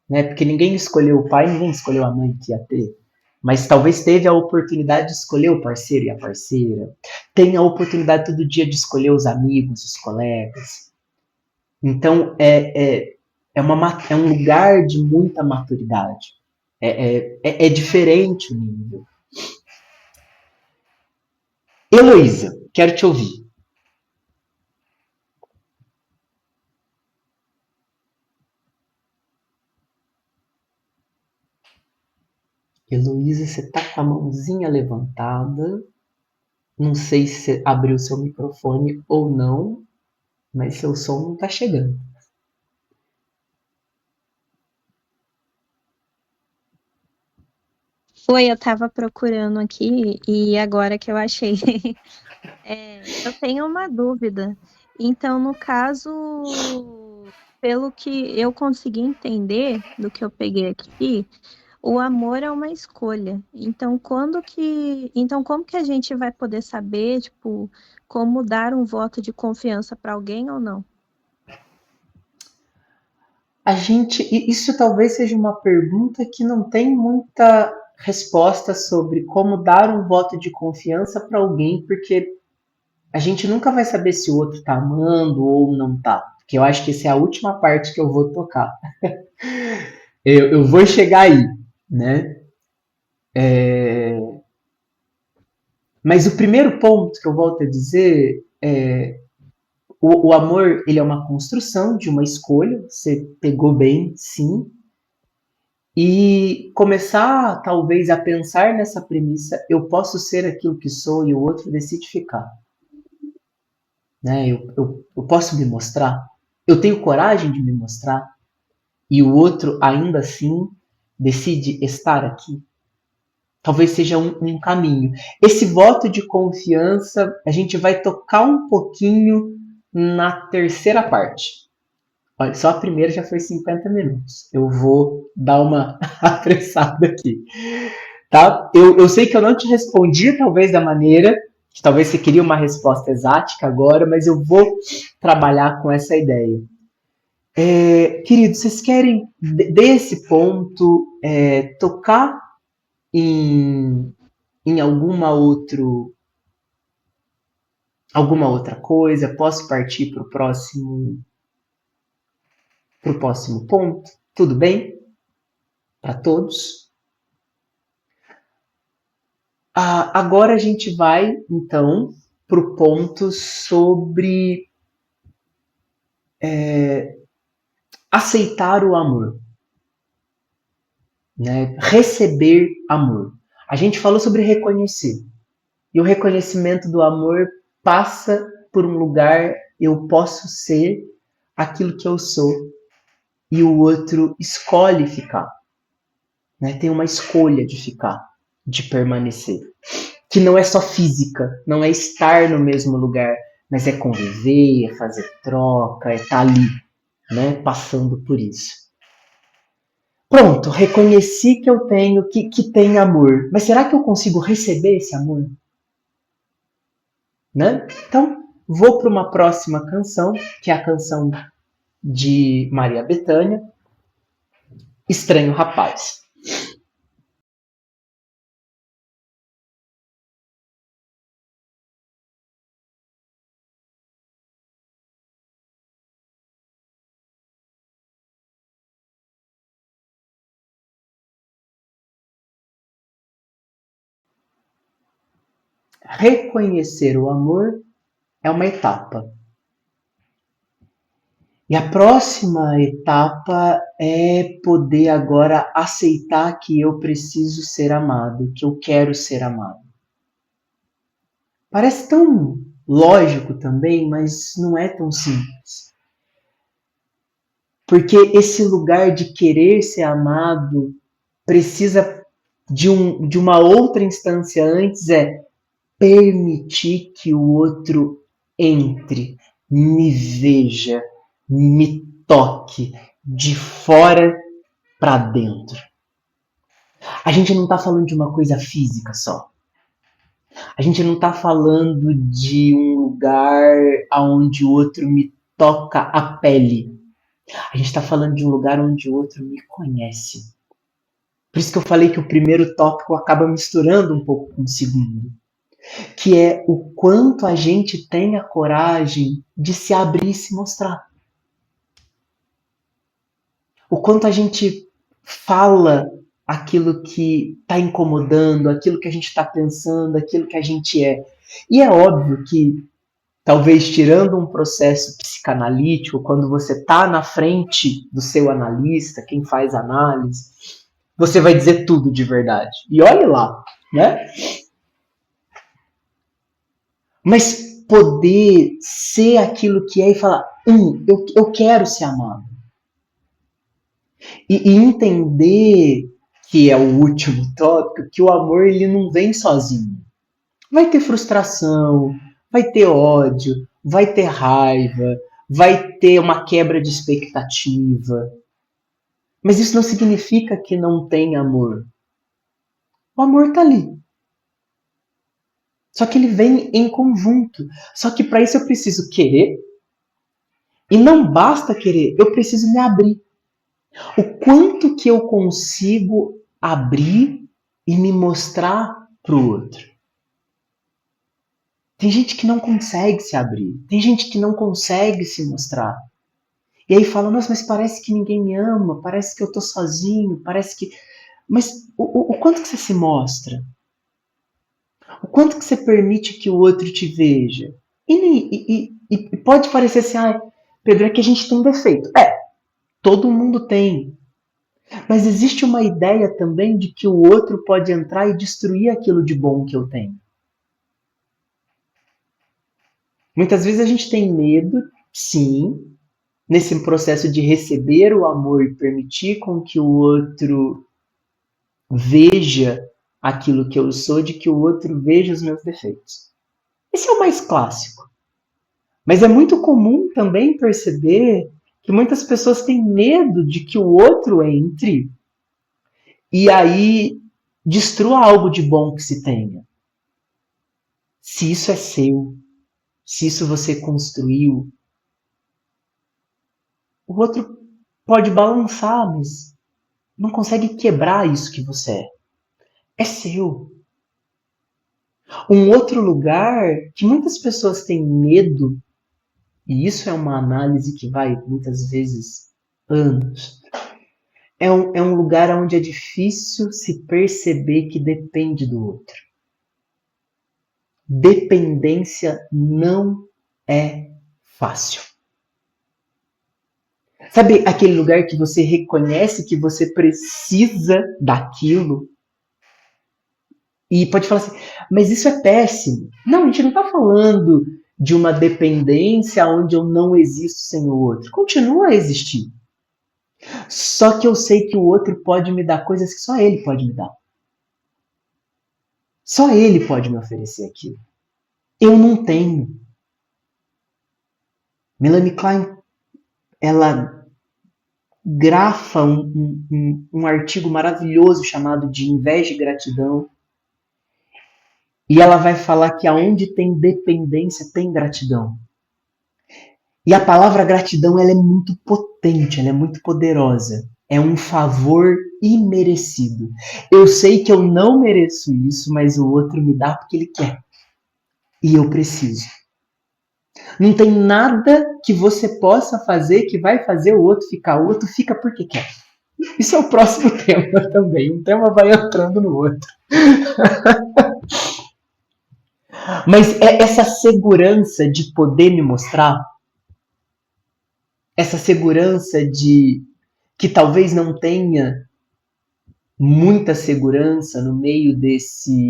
né, porque ninguém escolheu o pai, ninguém escolheu a mãe que ia ter, mas talvez teve a oportunidade de escolher o parceiro e a parceira, tem a oportunidade todo dia de escolher os amigos, os colegas. Então, é um lugar de muita maturidade. É diferente o nível. Heloísa, quero te ouvir. Heloísa, você está com a mãozinha levantada. Não sei se você abriu seu microfone ou não, mas seu som não está chegando. Oi, eu estava procurando aqui e agora que eu achei. Eu tenho uma dúvida. Então, no caso, pelo que eu consegui entender do que eu peguei aqui, o amor é uma escolha. Então, como que a gente vai poder saber, tipo, como dar um voto de confiança para alguém ou não? Isso talvez seja uma pergunta que não tem muita resposta sobre como dar um voto de confiança para alguém, porque a gente nunca vai saber se o outro tá amando ou não tá. Porque eu acho que essa é a última parte que eu vou tocar. Eu vou chegar aí, né? Mas o primeiro ponto que eu volto a dizer é o amor, ele é uma construção de uma escolha. Você pegou bem, sim. E começar, talvez, a pensar nessa premissa: eu posso ser aquilo que sou e o outro decide ficar. Né? Eu posso me mostrar, eu tenho coragem de me mostrar e o outro ainda assim decide estar aqui. Talvez seja um caminho. Esse voto de confiança a gente vai tocar um pouquinho na terceira parte. Olha, só a primeira já foi 50 minutos. Eu vou dar uma apressada aqui. Tá? Eu sei que eu não te respondi, talvez, da maneira que talvez você queria uma resposta exática agora, mas eu vou trabalhar com essa ideia. Queridos, vocês querem, desse ponto, tocar em alguma outra coisa? Posso partir para o próximo ponto? Tudo bem? Para todos? Agora a gente vai, então, para o ponto sobre aceitar o amor, né? Receber amor. A gente falou sobre reconhecer. E o reconhecimento do amor passa por um lugar, eu posso ser aquilo que eu sou, e o outro escolhe ficar. Né? Tem uma escolha de ficar, de permanecer. Que não é só física, não é estar no mesmo lugar, mas é conviver, é fazer troca, é estar ali, né? Passando por isso. Pronto, reconheci que eu tenho, que tem amor. Mas será que eu consigo receber esse amor? Né? Então, vou para uma próxima canção, que é a canção de Maria Bethânia, Estranho Rapaz. Reconhecer o amor é uma etapa. E a próxima etapa é poder agora aceitar que eu preciso ser amado, que eu quero ser amado. Parece tão lógico também, mas não é tão simples. Porque esse lugar de querer ser amado precisa de uma outra instância antes, permitir que o outro entre, me veja, me toque de fora para dentro. A gente não está falando de uma coisa física só. A gente não está falando de um lugar onde o outro me toca a pele. A gente está falando de um lugar onde o outro me conhece. Por isso que eu falei que o primeiro tópico acaba misturando um pouco com o segundo. Que é o quanto a gente tem a coragem de se abrir e se mostrar. O quanto a gente fala aquilo que está incomodando, aquilo que a gente está pensando, aquilo que a gente é. E é óbvio que, talvez tirando um processo psicanalítico, quando você está na frente do seu analista, quem faz análise, você vai dizer tudo de verdade. E olhe lá, né? Mas poder ser aquilo que é e falar, eu quero ser amado. E entender que é o último tópico, que o amor ele não vem sozinho. Vai ter frustração, vai ter ódio, vai ter raiva, vai ter uma quebra de expectativa. Mas isso não significa que não tem amor. O amor tá ali. Só que ele vem em conjunto. Só que para isso eu preciso querer. E não basta querer, eu preciso me abrir. O quanto que eu consigo abrir e me mostrar pro outro. Tem gente que não consegue se abrir. Tem gente que não consegue se mostrar. E aí fala, nossa, mas parece que ninguém me ama, parece que eu tô sozinho, parece que... Mas o quanto que você se mostra? O quanto que você permite que o outro te veja? E pode parecer assim, Pedro, é que a gente tem defeito. Todo mundo tem. Mas existe uma ideia também de que o outro pode entrar e destruir aquilo de bom que eu tenho. Muitas vezes a gente tem medo, sim, nesse processo de receber o amor e permitir com que o outro veja aquilo que eu sou, de que o outro veja os meus defeitos. Esse é o mais clássico. Mas é muito comum também perceber que muitas pessoas têm medo de que o outro entre e aí destrua algo de bom que se tenha. Se isso é seu, se isso você construiu, o outro pode balançar, mas não consegue quebrar isso que você é. É seu. Um outro lugar que muitas pessoas têm medo, e isso é uma análise que vai muitas vezes anos, é um lugar onde é difícil se perceber que depende do outro. Dependência não é fácil. Sabe aquele lugar que você reconhece que você precisa daquilo? E pode falar assim, mas isso é péssimo. Não, a gente não está falando de uma dependência onde eu não existo sem o outro. Continua a existir. Só que eu sei que o outro pode me dar coisas que só ele pode me dar. Só ele pode me oferecer aquilo. Eu não tenho. Melanie Klein, ela grafa um artigo maravilhoso chamado de Inveja e Gratidão. E ela vai falar que aonde tem dependência, tem gratidão. E a palavra gratidão ela é muito potente, ela é muito poderosa. É um favor imerecido. Eu sei que eu não mereço isso, mas o outro me dá porque ele quer. E eu preciso. Não tem nada que você possa fazer que vai fazer o outro ficar. O outro fica porque quer. Isso é o próximo tema também. Um tema vai entrando no outro. Mas é essa segurança de poder me mostrar, essa segurança de que talvez não tenha muita segurança no meio desse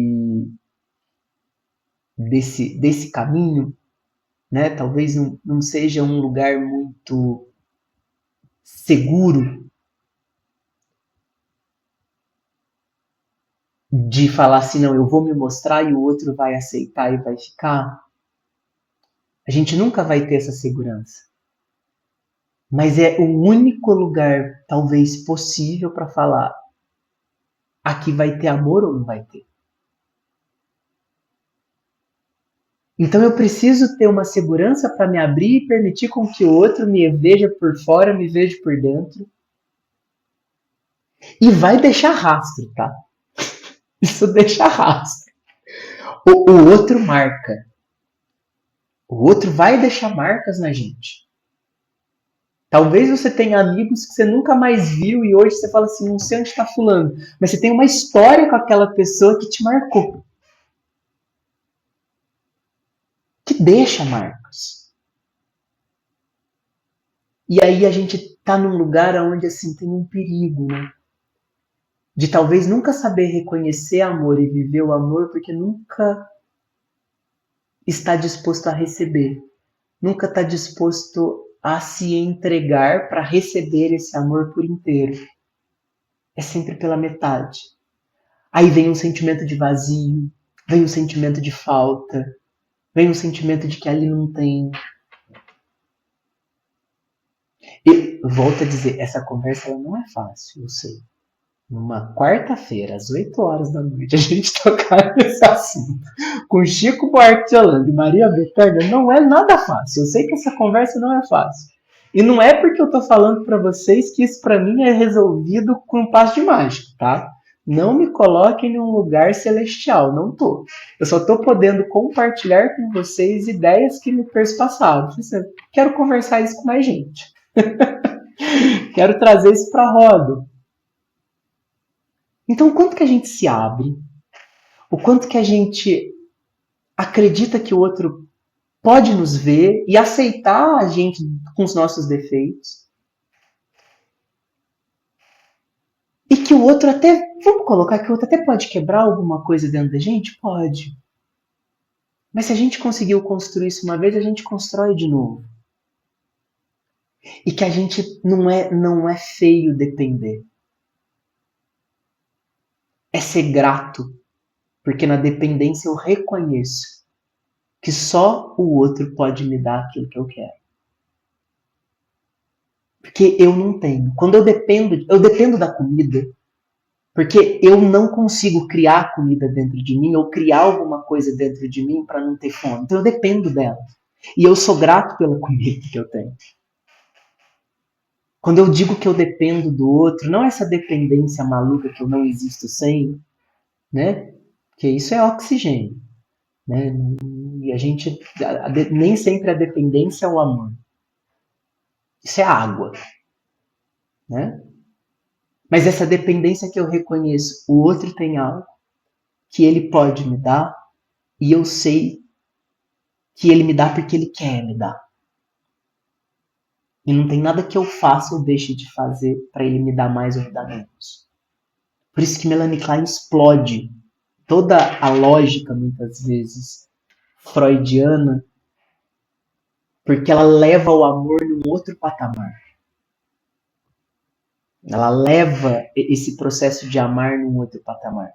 caminho, né? Talvez não seja um lugar muito seguro de falar assim, não, eu vou me mostrar e o outro vai aceitar e vai ficar. A gente nunca vai ter essa segurança. Mas é o único lugar, talvez, possível para falar aqui vai ter amor ou não vai ter. Então eu preciso ter uma segurança para me abrir e permitir com que o outro me veja por fora, me veja por dentro. E vai deixar rastro, tá? Isso deixa rastro. O outro marca. O outro vai deixar marcas na gente. Talvez você tenha amigos que você nunca mais viu e hoje você fala assim, não sei onde está fulano. Mas você tem uma história com aquela pessoa que te marcou. Que deixa marcas. E aí a gente está num lugar onde assim, tem um perigo, né? De talvez nunca saber reconhecer amor e viver o amor porque nunca está disposto a receber. Nunca está disposto a se entregar para receber esse amor por inteiro. é sempre pela metade. Aí vem um sentimento de vazio, vem um sentimento de falta, vem um sentimento de que ali não tem. E volto a dizer, essa conversa ela não é fácil, eu sei. Numa quarta-feira, às 8 horas da noite, a gente tocar nesse assunto com Chico Buarque de Holanda e Maria Bethânia não é nada fácil. Eu sei que essa conversa não é fácil. E não é porque eu tô falando para vocês que isso para mim é resolvido com um passo de mágica, tá? Não me coloquem em um lugar celestial, não tô. Eu só tô podendo compartilhar com vocês ideias que me perspassaram. Quero conversar isso com mais gente. Quero trazer isso para a roda. Então, o quanto que a gente se abre, o quanto que a gente acredita que o outro pode nos ver e aceitar a gente com os nossos defeitos. E que o outro até, vamos colocar que o outro até pode quebrar alguma coisa dentro da gente? Pode. Mas se a gente conseguiu construir isso uma vez, a gente constrói de novo. E que a gente não é feio depender. É ser grato. Porque na dependência eu reconheço que só o outro pode me dar aquilo que eu quero. Porque eu não tenho. Quando eu dependo da comida, porque eu não consigo criar comida dentro de mim ou criar alguma coisa dentro de mim para não ter fome. Então eu dependo dela. E eu sou grato pela comida que eu tenho. Quando eu digo que eu dependo do outro, não essa dependência maluca que eu não existo sem, né? Porque isso é oxigênio, né? E a gente nem sempre a dependência é o amor. Isso é água, né? Mas essa dependência que eu reconheço, o outro tem algo que ele pode me dar e eu sei que ele me dá porque ele quer me dar. E não tem nada que eu faça ou deixe de fazer para ele me dar mais ou me dar menos. Por isso que Melanie Klein explode toda a lógica, muitas vezes, freudiana, porque ela leva o amor num outro patamar. Ela leva esse processo de amar num outro patamar.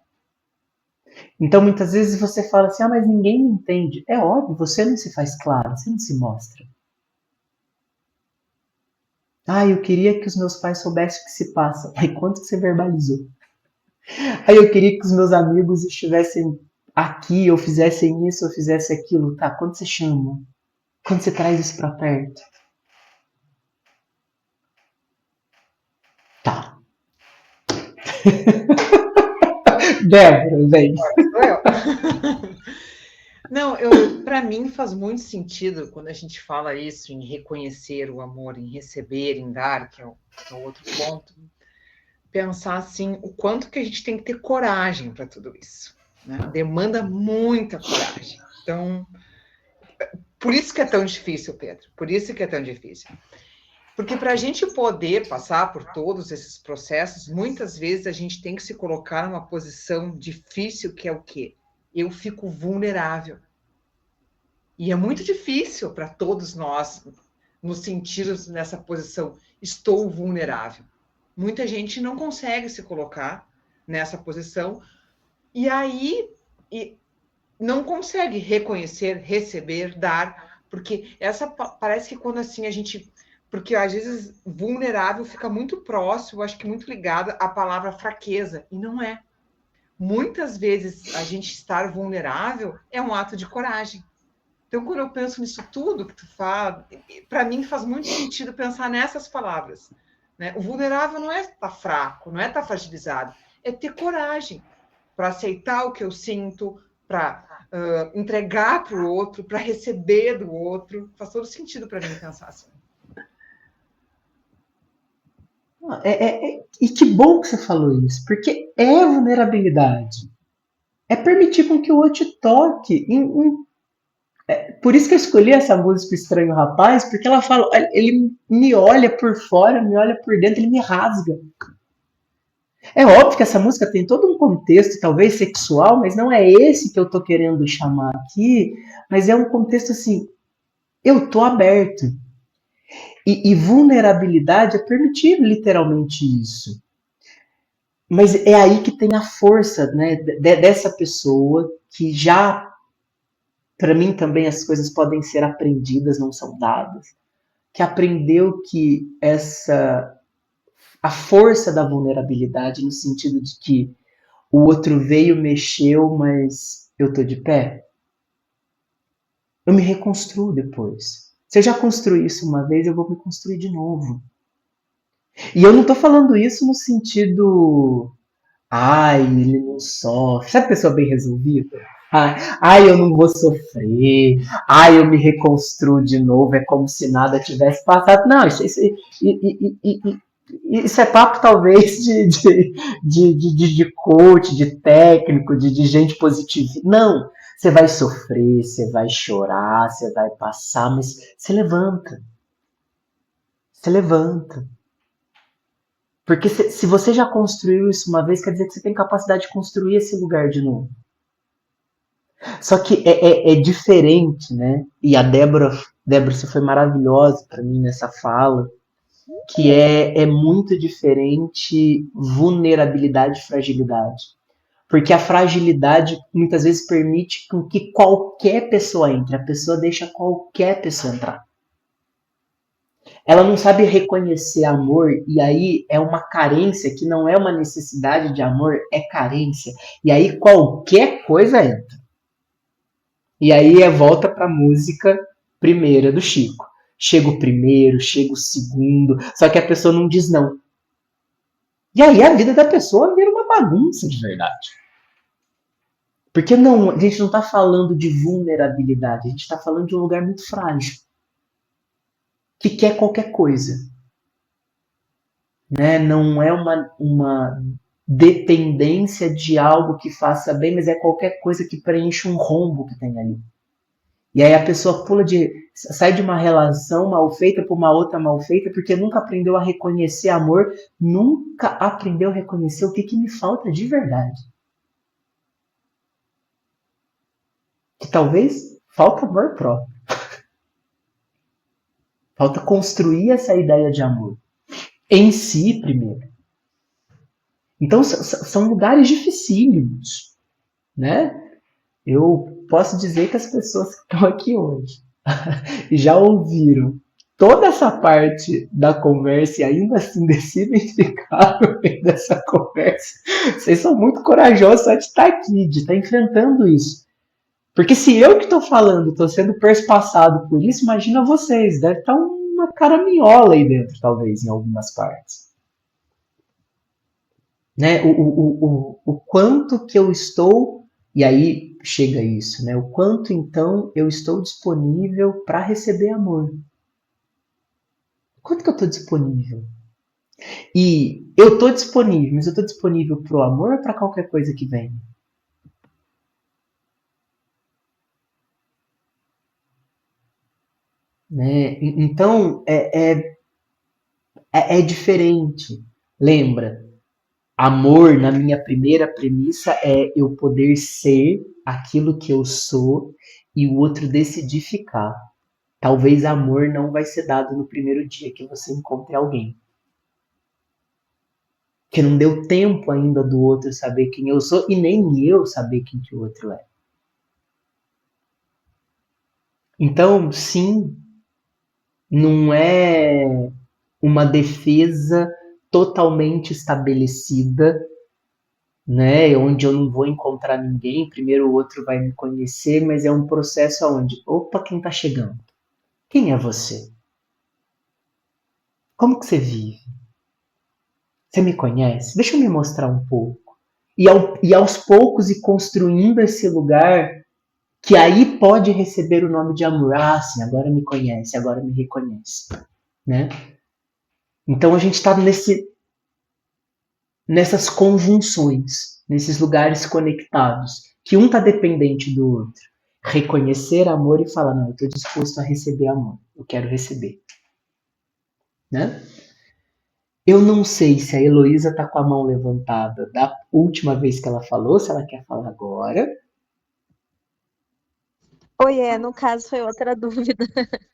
Então, muitas vezes você fala assim, mas ninguém me entende. É óbvio, você não se faz claro, você não se mostra. Eu queria que os meus pais soubessem o que se passa. Aí, quanto que você verbalizou? Aí, eu queria que os meus amigos estivessem aqui, ou fizessem isso, ou fizessem aquilo. Tá, quando você chama? Quando você traz isso pra perto? Tá. Débora, vem. Não, para mim faz muito sentido quando a gente fala isso em reconhecer o amor, em receber, em dar, que é o outro ponto, pensar assim, o quanto que a gente tem que ter coragem para tudo isso, né? Demanda muita coragem. Então, por isso que é tão difícil, Pedro, por isso que é tão difícil. Porque para a gente poder passar por todos esses processos, muitas vezes a gente tem que se colocar numa posição difícil, que é o quê? Eu fico vulnerável. E é muito difícil para todos nós nos sentirmos nessa posição. Estou vulnerável. Muita gente não consegue se colocar nessa posição e aí não consegue reconhecer, receber, dar, porque essa parece que quando assim a gente... Porque às vezes vulnerável fica muito próximo, acho que muito ligado à palavra fraqueza, e não é. Muitas vezes a gente estar vulnerável é um ato de coragem. Então, quando eu penso nisso tudo que tu fala, para mim faz muito sentido pensar nessas palavras, né? O vulnerável não é estar fraco, não é estar fragilizado, é ter coragem para aceitar o que eu sinto, para entregar para o outro, para receber do outro. Faz todo sentido para mim pensar assim. E que bom que você falou isso, porque é vulnerabilidade. É permitir com que o outro te toque. Por isso que eu escolhi essa música Estranho Rapaz, porque ela fala, ele me olha por fora, me olha por dentro, ele me rasga. É óbvio que essa música tem todo um contexto, talvez sexual, mas não é esse que eu tô querendo chamar aqui, mas é um contexto assim, eu tô aberto. E vulnerabilidade é permitir literalmente isso. Mas é aí que tem a força, né, dessa pessoa que já, para mim também as coisas podem ser aprendidas, não são dadas, que aprendeu que a força da vulnerabilidade no sentido de que o outro veio, mexeu, mas eu tô de pé. Eu me reconstruo depois. Se eu já construí isso uma vez, eu vou me construir de novo. E eu não tô falando isso no sentido, ai, ele não sofre. Sabe pessoa bem resolvida? Ai, eu não vou sofrer. Ai, eu me reconstruo de novo. É como se nada tivesse passado. Não, isso é papo talvez de coach, de técnico, de gente positiva. Não, você vai sofrer, você vai chorar, você vai passar, mas você levanta. Você levanta. Porque se você já construiu isso uma vez, quer dizer que você tem capacidade de construir esse lugar de novo. Só que é diferente, né? E a Débora, você foi maravilhosa para mim nessa fala, que é muito diferente vulnerabilidade e fragilidade. Porque a fragilidade muitas vezes permite com que qualquer pessoa entre, a pessoa deixa qualquer pessoa entrar. Ela não sabe reconhecer amor, e aí é uma carência que não é uma necessidade de amor, é carência. E aí qualquer coisa entra. E aí volta para a música primeira do Chico. Chega o primeiro, chega o segundo, só que a pessoa não diz não. E aí a vida da pessoa vira uma bagunça de verdade. Porque não, a gente não está falando de vulnerabilidade, a gente está falando de um lugar muito frágil. Que quer qualquer coisa. Né? Não é uma dependência de algo que faça bem, mas é qualquer coisa que preenche um rombo que tem ali. E aí a pessoa sai de uma relação mal feita para uma outra mal feita porque nunca aprendeu a reconhecer amor, nunca aprendeu a reconhecer o que me falta de verdade. Que talvez falta amor próprio. Falta construir essa ideia de amor em si primeiro. Então são lugares dificílimos, né? Eu posso dizer que as pessoas que estão aqui hoje e já ouviram toda essa parte da conversa e ainda assim decidem ficar no meio dessa conversa, vocês são muito corajosos só de estar aqui, de estar enfrentando isso. Porque se eu que estou falando estou sendo perspassado por isso, imagina vocês, deve estar uma caraminhola aí dentro, talvez, em algumas partes. Né? O quanto que eu estou, e aí chega isso, né? O quanto então eu estou disponível para receber amor. Quanto que eu estou disponível? E eu estou disponível, mas eu estou disponível para o amor ou para qualquer coisa que venha? Né? Então é diferente. Lembra? Amor, na minha primeira premissa, é eu poder ser aquilo que eu sou e o outro decidir ficar. Talvez amor não vai ser dado no primeiro dia que você encontre alguém. Que não deu tempo ainda do outro saber quem eu sou e nem eu saber quem que o outro é. Então, sim, não é uma defesa totalmente estabelecida, né, onde eu não vou encontrar ninguém, primeiro o outro vai me conhecer, mas é um processo onde, opa, quem tá chegando? Quem é você? Como que você vive? Você me conhece? Deixa eu me mostrar um pouco. E aos poucos ir construindo esse lugar que aí pode receber o nome de amor. Ah, sim, agora me conhece, agora me reconhece. Né? Então a gente está nessas conjunções, nesses lugares conectados, que um está dependente do outro. Reconhecer amor e falar, não, eu estou disposto a receber amor, eu quero receber. Né? Eu não sei se a Heloísa está com a mão levantada da última vez que ela falou, se ela quer falar agora. Oiê, no caso foi outra dúvida,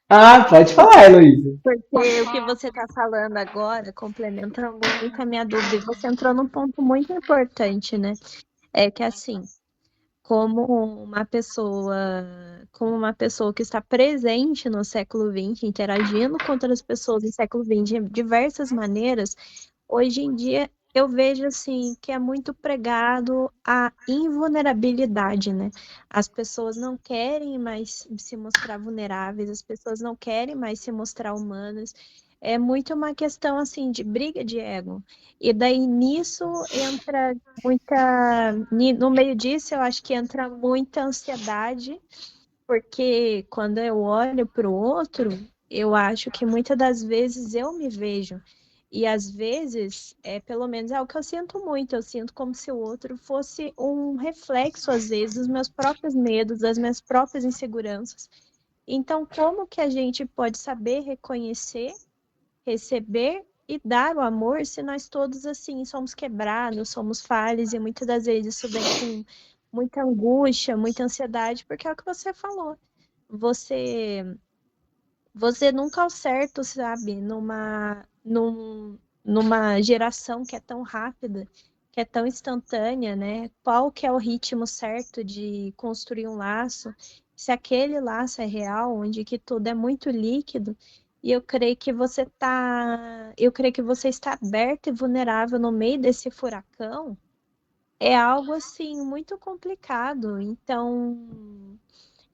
Ah, pode falar, Heloísa. porque o que você está falando agora complementa muito a minha dúvida. E você entrou num ponto muito importante, né? É que assim, como como uma pessoa que está presente no século XX, interagindo com outras pessoas no século XX de diversas maneiras, hoje em dia eu vejo assim que é muito pregado a invulnerabilidade, né? As pessoas não querem mais se mostrar vulneráveis, as pessoas não querem mais se mostrar humanas. É muito uma questão assim de briga de ego. E daí nisso entra no meio disso, eu acho que entra muita ansiedade, porque quando eu olho para o outro, eu acho que muitas das vezes eu me vejo. E às vezes, pelo menos é o que eu sinto muito, eu sinto como se o outro fosse um reflexo, às vezes, dos meus próprios medos, das minhas próprias inseguranças. Então, como que a gente pode saber reconhecer, receber e dar o amor se nós todos assim somos quebrados, somos falhos e muitas das vezes isso vem com muita angústia, muita ansiedade, porque é o que você falou. Você você nunca ao certo, sabe, numa geração que é tão rápida, que é tão instantânea, né? Qual que é o ritmo certo de construir um laço? Se aquele laço é real, onde que tudo é muito líquido, e eu creio que você está aberto e vulnerável no meio desse furacão, é algo assim muito complicado. Então,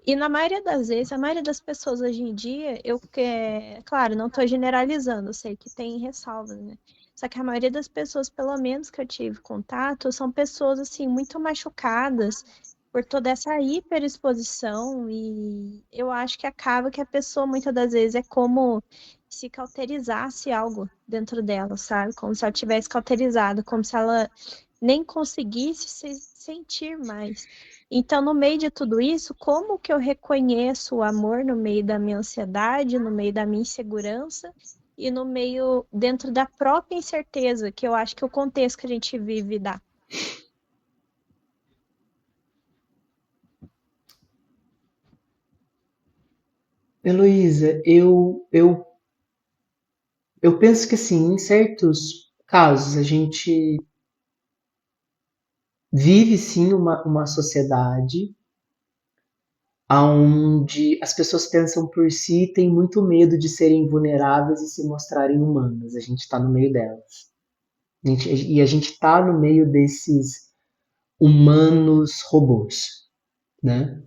e na maioria das vezes, a maioria das pessoas hoje em dia, claro, não estou generalizando, eu sei que tem ressalvas, né? Só que a maioria das pessoas, pelo menos que eu tive contato, são pessoas assim muito machucadas por toda essa hiperexposição e eu acho que acaba que a pessoa muitas das vezes é como se cauterizasse algo dentro dela, sabe? Como se ela tivesse cauterizado, como se ela nem conseguisse se sentir mais. Então, no meio de tudo isso, como que eu reconheço o amor no meio da minha ansiedade, no meio da minha insegurança e no meio dentro da própria incerteza, que eu acho que o contexto que a gente vive dá. Heloísa, eu penso que assim, em certos casos, a gente vive sim uma sociedade onde as pessoas pensam por si e têm muito medo de serem vulneráveis e se mostrarem humanas. A gente está no meio delas. E a gente está no meio desses humanos robôs, né?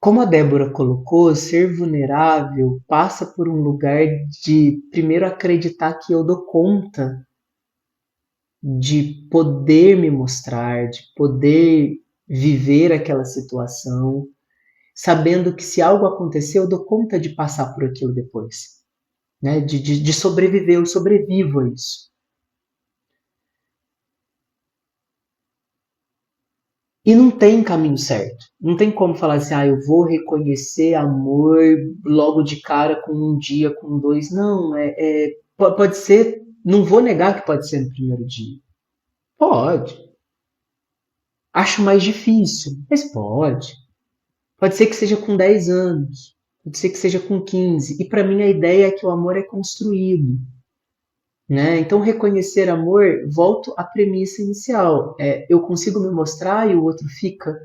Como a Débora colocou, ser vulnerável passa por um lugar de primeiro acreditar que eu dou conta de poder me mostrar, de poder viver aquela situação, sabendo que se algo acontecer, eu dou conta de passar por aquilo depois, né? De sobreviver, eu sobrevivo a isso. E não tem caminho certo. Não tem como falar assim, eu vou reconhecer amor logo de cara com um dia, com dois. Não, pode ser, não vou negar que pode ser no primeiro dia. Pode. Acho mais difícil, mas pode. Pode ser que seja com 10 anos, pode ser que seja com 15. E para mim a ideia é que o amor é construído. Né? Então, reconhecer amor, volto à premissa inicial. Eu consigo me mostrar e o outro fica.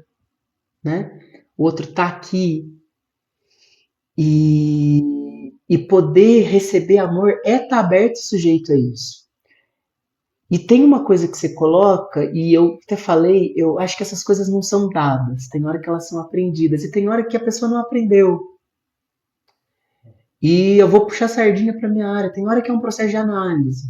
Né? O outro está aqui. E poder receber amor é estar aberto e sujeito a isso. E tem uma coisa que você coloca, e eu até falei, eu acho que essas coisas não são dadas. Tem hora que elas são aprendidas, e tem hora que a pessoa não aprendeu. E eu vou puxar a sardinha para minha área. Tem hora que é um processo de análise.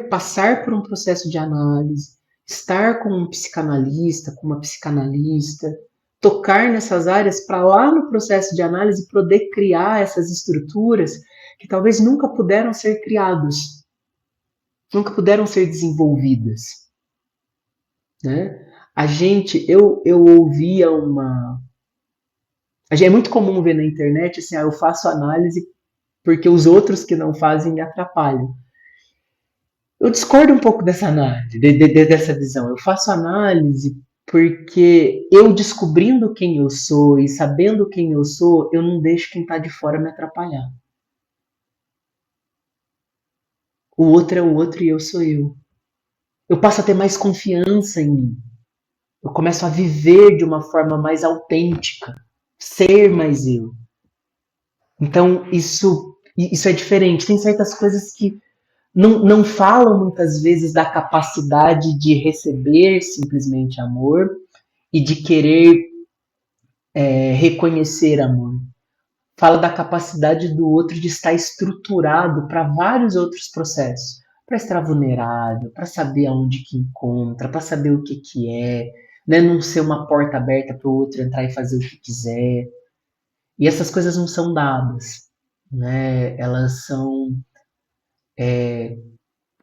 Passar por um processo de análise, estar com um psicanalista, com uma psicanalista, tocar nessas áreas para lá no processo de análise poder criar essas estruturas que talvez nunca puderam ser criadas, nunca puderam ser desenvolvidas, né? Eu ouvia é muito comum ver na internet assim, eu faço análise porque os outros que não fazem me atrapalham. Eu discordo um pouco dessa análise, dessa visão. Eu faço análise porque eu descobrindo quem eu sou e sabendo quem eu sou, eu não deixo quem está de fora me atrapalhar. O outro é o outro e eu sou eu. Eu passo a ter mais confiança em mim. Eu começo a viver de uma forma mais autêntica, ser mais eu. Então isso é diferente. Tem certas coisas que não falam muitas vezes da capacidade de receber simplesmente amor e de querer reconhecer amor. Fala da capacidade do outro de estar estruturado para vários outros processos. Para estar vulnerável, para saber aonde que encontra, para saber o que é, né? Não ser uma porta aberta para o outro entrar e fazer o que quiser. E essas coisas não são dadas, né? Elas são...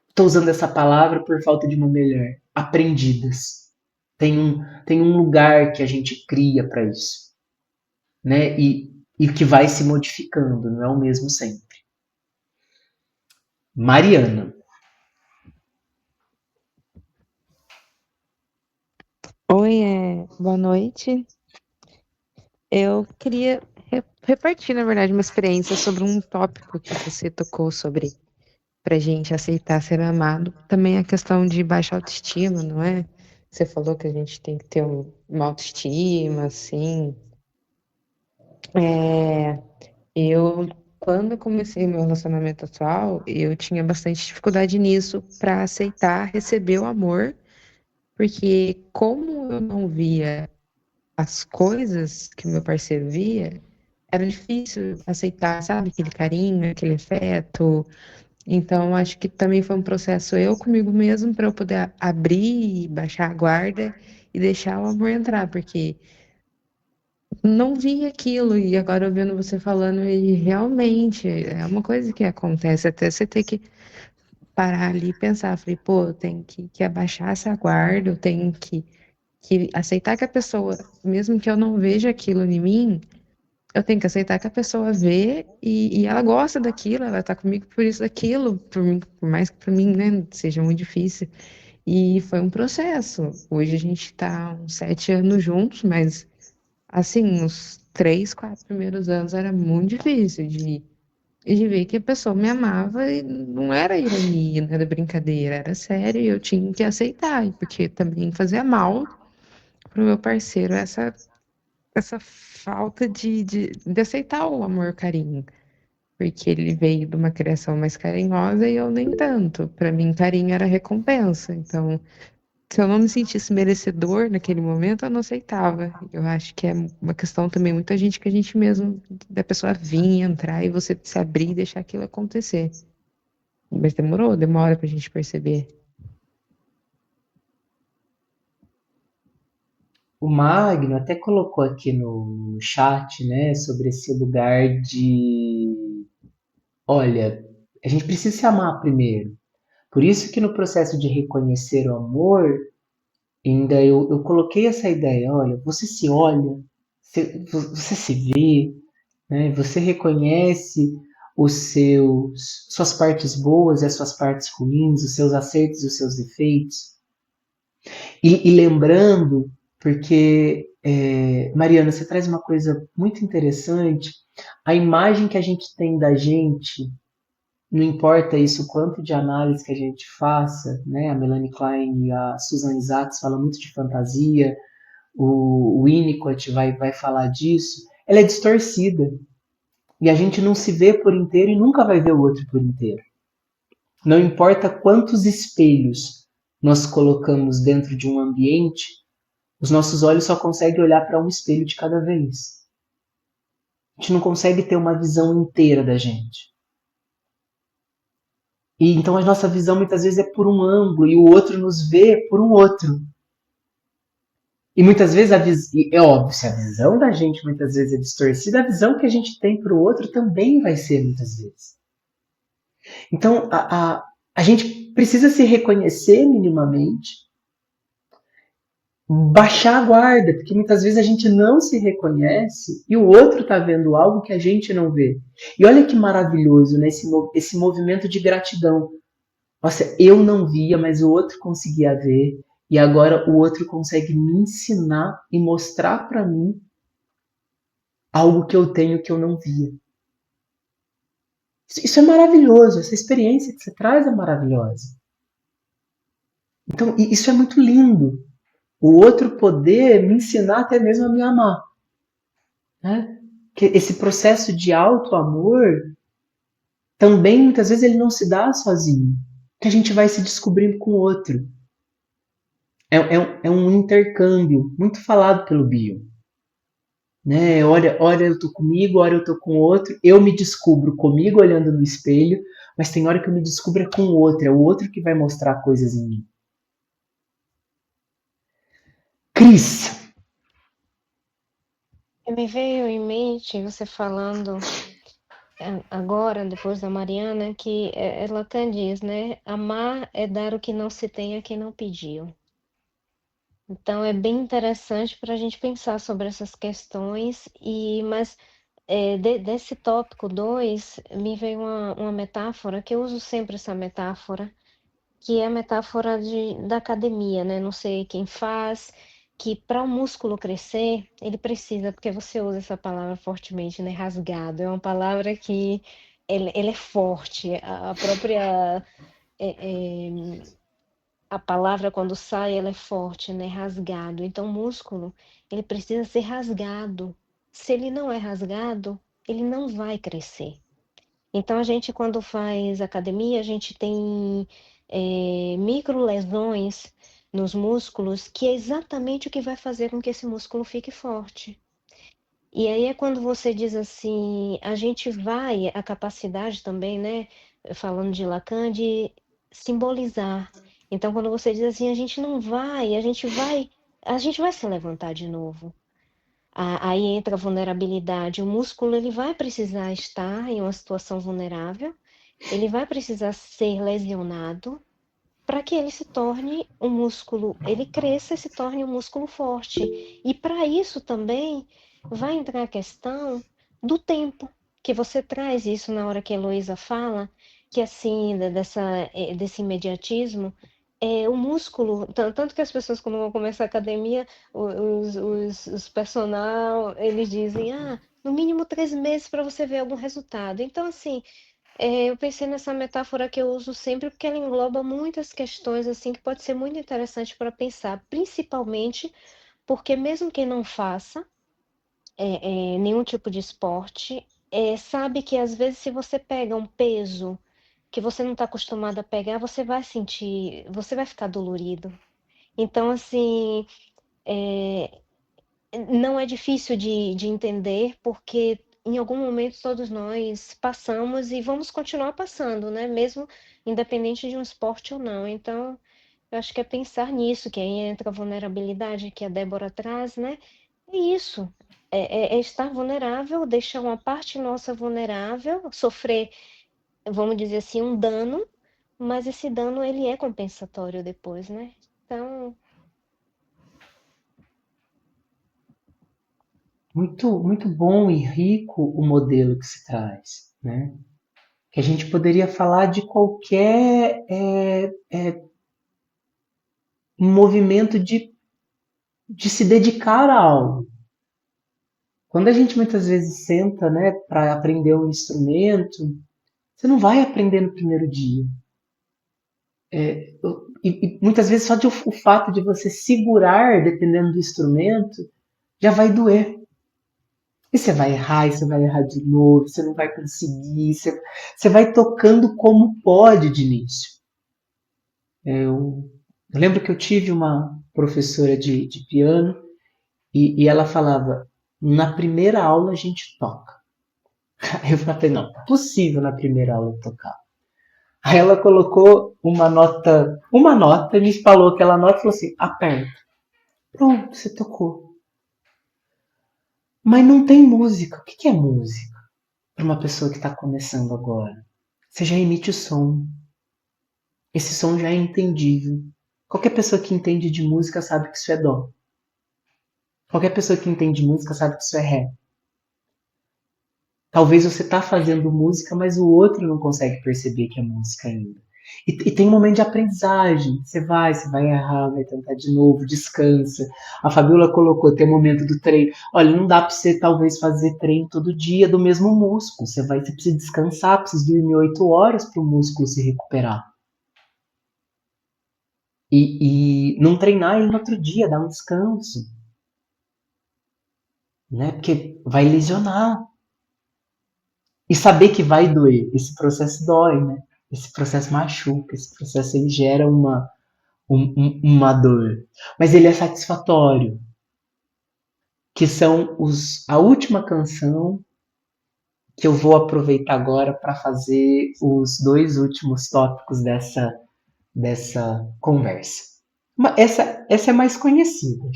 Estou usando essa palavra por falta de uma melhor. Aprendidas. Tem um lugar que a gente cria para isso, né? E que vai se modificando, não é o mesmo sempre. Mariana. Oi, boa noite. Eu queria repartir, na verdade, uma experiência sobre um tópico que você tocou sobre pra gente aceitar ser amado. Também a questão de baixa autoestima, não é? Você falou que a gente tem que ter uma autoestima, assim. Eu, quando eu comecei meu relacionamento atual, eu tinha bastante dificuldade nisso para aceitar receber o amor, porque como eu não via as coisas que o meu parceiro via, era difícil aceitar, sabe, aquele carinho, aquele afeto. Então, acho que também foi um processo eu comigo mesmo para eu poder abrir, baixar a guarda e deixar o amor entrar, porque não vi aquilo e agora ouvindo você falando e realmente é uma coisa que acontece, até você ter que parar ali e pensar, falei, pô, eu tenho que abaixar essa guarda, eu tenho que aceitar que a pessoa, mesmo que eu não veja aquilo em mim, eu tenho que aceitar que a pessoa vê e ela gosta daquilo, ela tá comigo por isso daquilo, por mim, por mais que para mim, né, seja muito difícil. E foi um processo. Hoje a gente tá uns 7 anos juntos, mas assim, os 3, 4 primeiros anos era muito difícil de ver que a pessoa me amava e não era ironia, não era brincadeira, era sério e eu tinha que aceitar, porque também fazia mal pro meu parceiro essa falta de aceitar o amor, carinho, porque ele veio de uma criação mais carinhosa e eu nem tanto. Para mim, carinho era recompensa. Então, se eu não me sentisse merecedor naquele momento, eu não aceitava. Eu acho que é uma questão também, muita gente que a gente mesmo, da pessoa vir, entrar e você se abrir e deixar aquilo acontecer. Mas demora pra gente perceber. O Magno até colocou aqui no chat, né, sobre esse lugar de, olha, a gente precisa se amar primeiro. Por isso que no processo de reconhecer o amor, ainda eu coloquei essa ideia, olha, você se olha, você se vê, né, você reconhece suas partes boas e as suas partes ruins, os seus acertos e os seus defeitos. E lembrando, porque, Mariana, você traz uma coisa muito interessante, a imagem que a gente tem da gente, não importa isso, o quanto de análise que a gente faça, né? A Melanie Klein e a Susan Isaacs falam muito de fantasia, o Winnicott vai falar disso, ela é distorcida. E a gente não se vê por inteiro e nunca vai ver o outro por inteiro. Não importa quantos espelhos nós colocamos dentro de um ambiente, os nossos olhos só conseguem olhar para um espelho de cada vez. A gente não consegue ter uma visão inteira da gente. E então a nossa visão muitas vezes é por um ângulo e o outro nos vê por um outro. E muitas vezes, é óbvio, se a visão da gente muitas vezes é distorcida, a visão que a gente tem para o outro também vai ser muitas vezes. Então a gente precisa se reconhecer minimamente, baixar a guarda, porque muitas vezes a gente não se reconhece e o outro está vendo algo que a gente não vê. E olha que maravilhoso, né, esse movimento de gratidão. Nossa, eu não via, mas o outro conseguia ver. E agora o outro consegue me ensinar e mostrar para mim algo que eu tenho que eu não via. Isso é maravilhoso. Essa experiência que você traz é maravilhosa. Então, isso é muito lindo. O outro poder me ensinar até mesmo a me amar. Né? Que esse processo de auto-amor também, muitas vezes, ele não se dá sozinho. Que a gente vai se descobrindo com o outro. É um intercâmbio muito falado pelo Bio. Né? Hora eu tô comigo, hora eu tô com o outro. Eu me descubro comigo olhando no espelho, mas tem hora que eu me descubro é com o outro. É o outro que vai mostrar coisas em mim. Cris, Me veio em mente você falando agora, depois da Mariana, que Lacan diz, né? Amar é dar o que não se tem a quem não pediu. Então é bem interessante para a gente pensar sobre essas questões, mas desse tópico 2 me veio uma metáfora, que eu uso sempre essa metáfora, que é a metáfora da academia, né? Não sei quem faz, que para o músculo crescer, ele precisa, porque você usa essa palavra fortemente, né? Rasgado, é uma palavra que ele é forte, a própria. A palavra quando sai, ela é forte, né? Rasgado. Então, o músculo, ele precisa ser rasgado. Se ele não é rasgado, ele não vai crescer. Então, a gente, quando faz academia, a gente tem micro lesões nos músculos, que é exatamente o que vai fazer com que esse músculo fique forte. E aí é quando você diz assim, a gente vai, a capacidade também, né, falando de Lacan, de simbolizar. Então, quando você diz assim, a gente não vai, a gente vai se levantar de novo. Aí entra a vulnerabilidade. O músculo ele vai precisar estar em uma situação vulnerável, ele vai precisar ser lesionado para que ele se torne um músculo, ele cresça e se torne um músculo forte. E para isso também vai entrar a questão do tempo, que você traz isso na hora que a Heloísa fala, que assim, desse imediatismo, o músculo, tanto que as pessoas quando vão começar a academia, os personal, eles dizem, no mínimo 3 meses para você ver algum resultado. Então, assim, eu pensei nessa metáfora que eu uso sempre porque ela engloba muitas questões assim que pode ser muito interessante para pensar, principalmente porque mesmo quem não faça nenhum tipo de esporte, sabe que às vezes se você pega um peso que você não está acostumado a pegar, você vai sentir, você vai ficar dolorido. Então, assim, não é difícil de entender, porque em algum momento todos nós passamos e vamos continuar passando, né? Mesmo independente de um esporte ou não. Então, eu acho que é pensar nisso, que aí entra a vulnerabilidade que a Débora traz, né? É isso. É estar vulnerável, deixar uma parte nossa vulnerável, sofrer, vamos dizer assim, um dano, mas esse dano ele é compensatório depois, né? Então, muito, muito bom e rico o modelo que se traz. Né? Que a gente poderia falar de qualquer movimento de se dedicar a algo. Quando a gente muitas vezes senta, né, para aprender um instrumento, você não vai aprender no primeiro dia. E muitas vezes só o fato de você segurar, dependendo do instrumento, já vai doer. E você vai errar, e você vai errar de novo, você não vai conseguir, você vai tocando como pode de início. Eu lembro que eu tive uma professora de piano e ela falava, na primeira aula a gente toca. Aí eu falei, não, é possível na primeira aula tocar. Aí ela colocou uma nota e me falou aquela nota e falou assim, aperta. Pronto, você tocou. Mas não tem música. O que é música para uma pessoa que está começando agora? Você já emite o som. Esse som já é entendível. Qualquer pessoa que entende de música sabe que isso é dó. Qualquer pessoa que entende de música sabe que isso é ré. Talvez você está fazendo música, mas o outro não consegue perceber que é música ainda. E tem um momento de aprendizagem. Você vai errar, vai tentar de novo, descansa. A Fabiola colocou, tem o momento do treino. Olha, não dá para você talvez fazer treino todo dia do mesmo músculo. Você precisa descansar, precisa dormir 8 horas para o músculo se recuperar. E não treinar ele no outro dia, dar um descanso. Né? Porque vai lesionar. E saber que vai doer. Esse processo dói, né? Esse processo machuca, esse processo ele gera uma dor. Mas ele é satisfatório. Que são a última canção que eu vou aproveitar agora para fazer os 2 últimos tópicos dessa conversa. Essa é mais conhecida.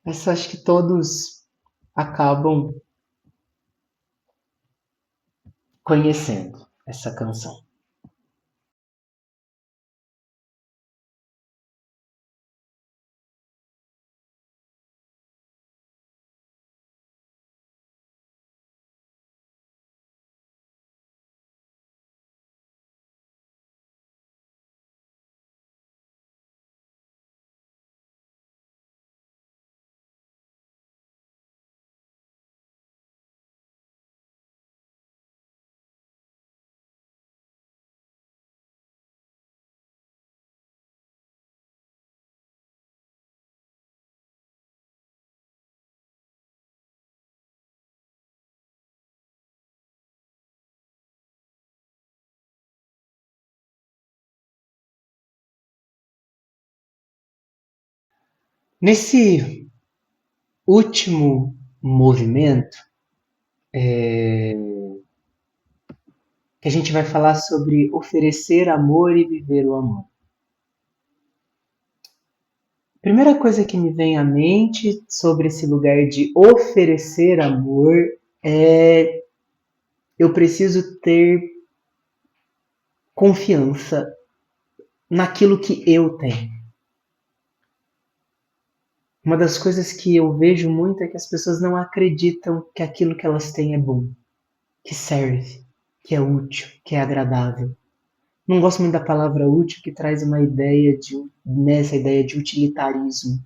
Acho que todos acabam conhecendo essa canção. Nesse último movimento, que a gente vai falar sobre oferecer amor e viver o amor. Primeira coisa que me vem à mente sobre esse lugar de oferecer amor é eu preciso ter confiança naquilo que eu tenho. Uma das coisas que eu vejo muito é que as pessoas não acreditam que aquilo que elas têm é bom, que serve, que é útil, que é agradável. Não gosto muito da palavra útil, que traz uma ideia nessa ideia de utilitarismo.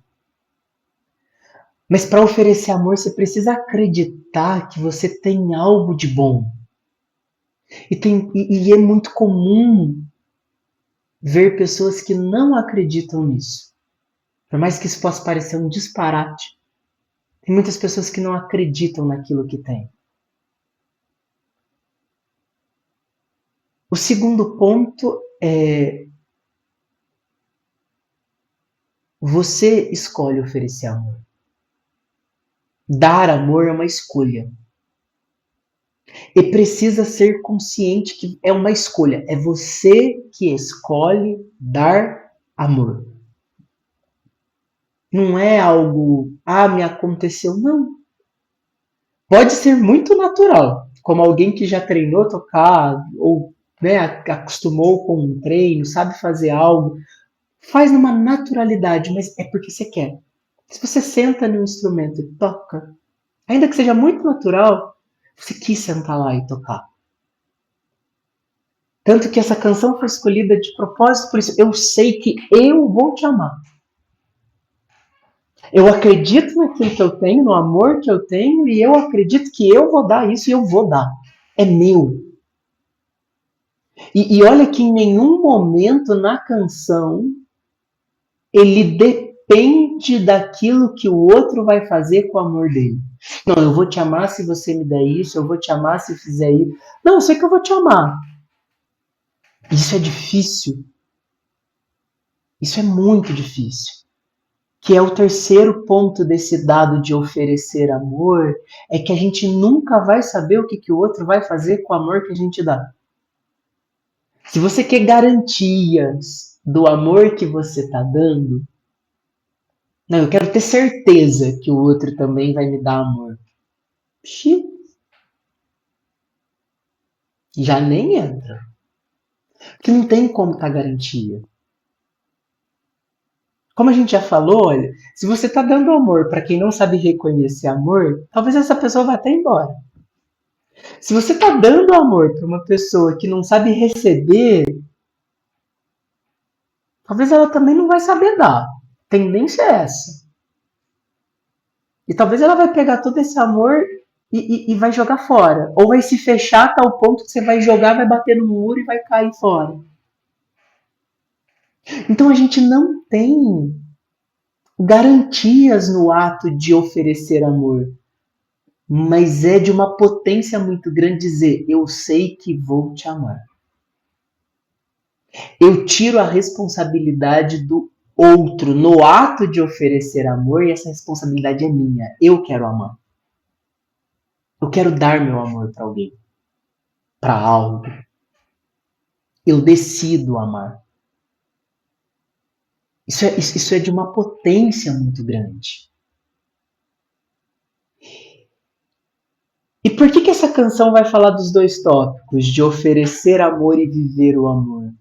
Mas para oferecer amor, você precisa acreditar que você tem algo de bom. E é muito comum ver pessoas que não acreditam nisso. Por mais que isso possa parecer um disparate, tem muitas pessoas que não acreditam naquilo que têm. O segundo ponto é você escolhe oferecer amor. Dar amor é uma escolha. E precisa ser consciente que é uma escolha. É você que escolhe dar amor. Não é algo, me aconteceu. Não. Pode ser muito natural. Como alguém que já treinou tocar, ou acostumou com um treino, sabe fazer algo. Faz numa naturalidade, mas é porque você quer. Se você senta no instrumento e toca, ainda que seja muito natural, você quis sentar lá e tocar. Tanto que essa canção foi escolhida de propósito por isso. Eu sei que eu vou te amar. Eu acredito naquilo que eu tenho, no amor que eu tenho, e eu acredito que eu vou dar isso e eu vou dar. É meu. E olha que em nenhum momento na canção ele depende daquilo que o outro vai fazer com o amor dele. Não, eu vou te amar se você me der isso, eu vou te amar se fizer isso. Não, eu sei que eu vou te amar. Isso é difícil. Isso é muito difícil. Que é o terceiro ponto desse dado de oferecer amor, é que a gente nunca vai saber o que o outro vai fazer com o amor que a gente dá. Se você quer garantias do amor que você está dando, não, eu quero ter certeza que o outro também vai me dar amor. Pxi. Já nem entra. Porque não tem como dar garantia. Como a gente já falou, olha, se você está dando amor para quem não sabe reconhecer amor, talvez essa pessoa vá até embora. Se você está dando amor para uma pessoa que não sabe receber, talvez ela também não vai saber dar. A tendência é essa. E talvez ela vai pegar todo esse amor e vai jogar fora. Ou vai se fechar a tal ponto que você vai jogar, vai bater no muro e vai cair fora. Então a gente não tem garantias no ato de oferecer amor. Mas é de uma potência muito grande dizer: eu sei que vou te amar. Eu tiro a responsabilidade do outro no ato de oferecer amor e essa responsabilidade é minha. Eu quero amar. Eu quero dar meu amor para alguém, para algo. Eu decido amar. Isso é de uma potência muito grande. E por que essa canção vai falar dos dois tópicos, de oferecer amor e viver o amor?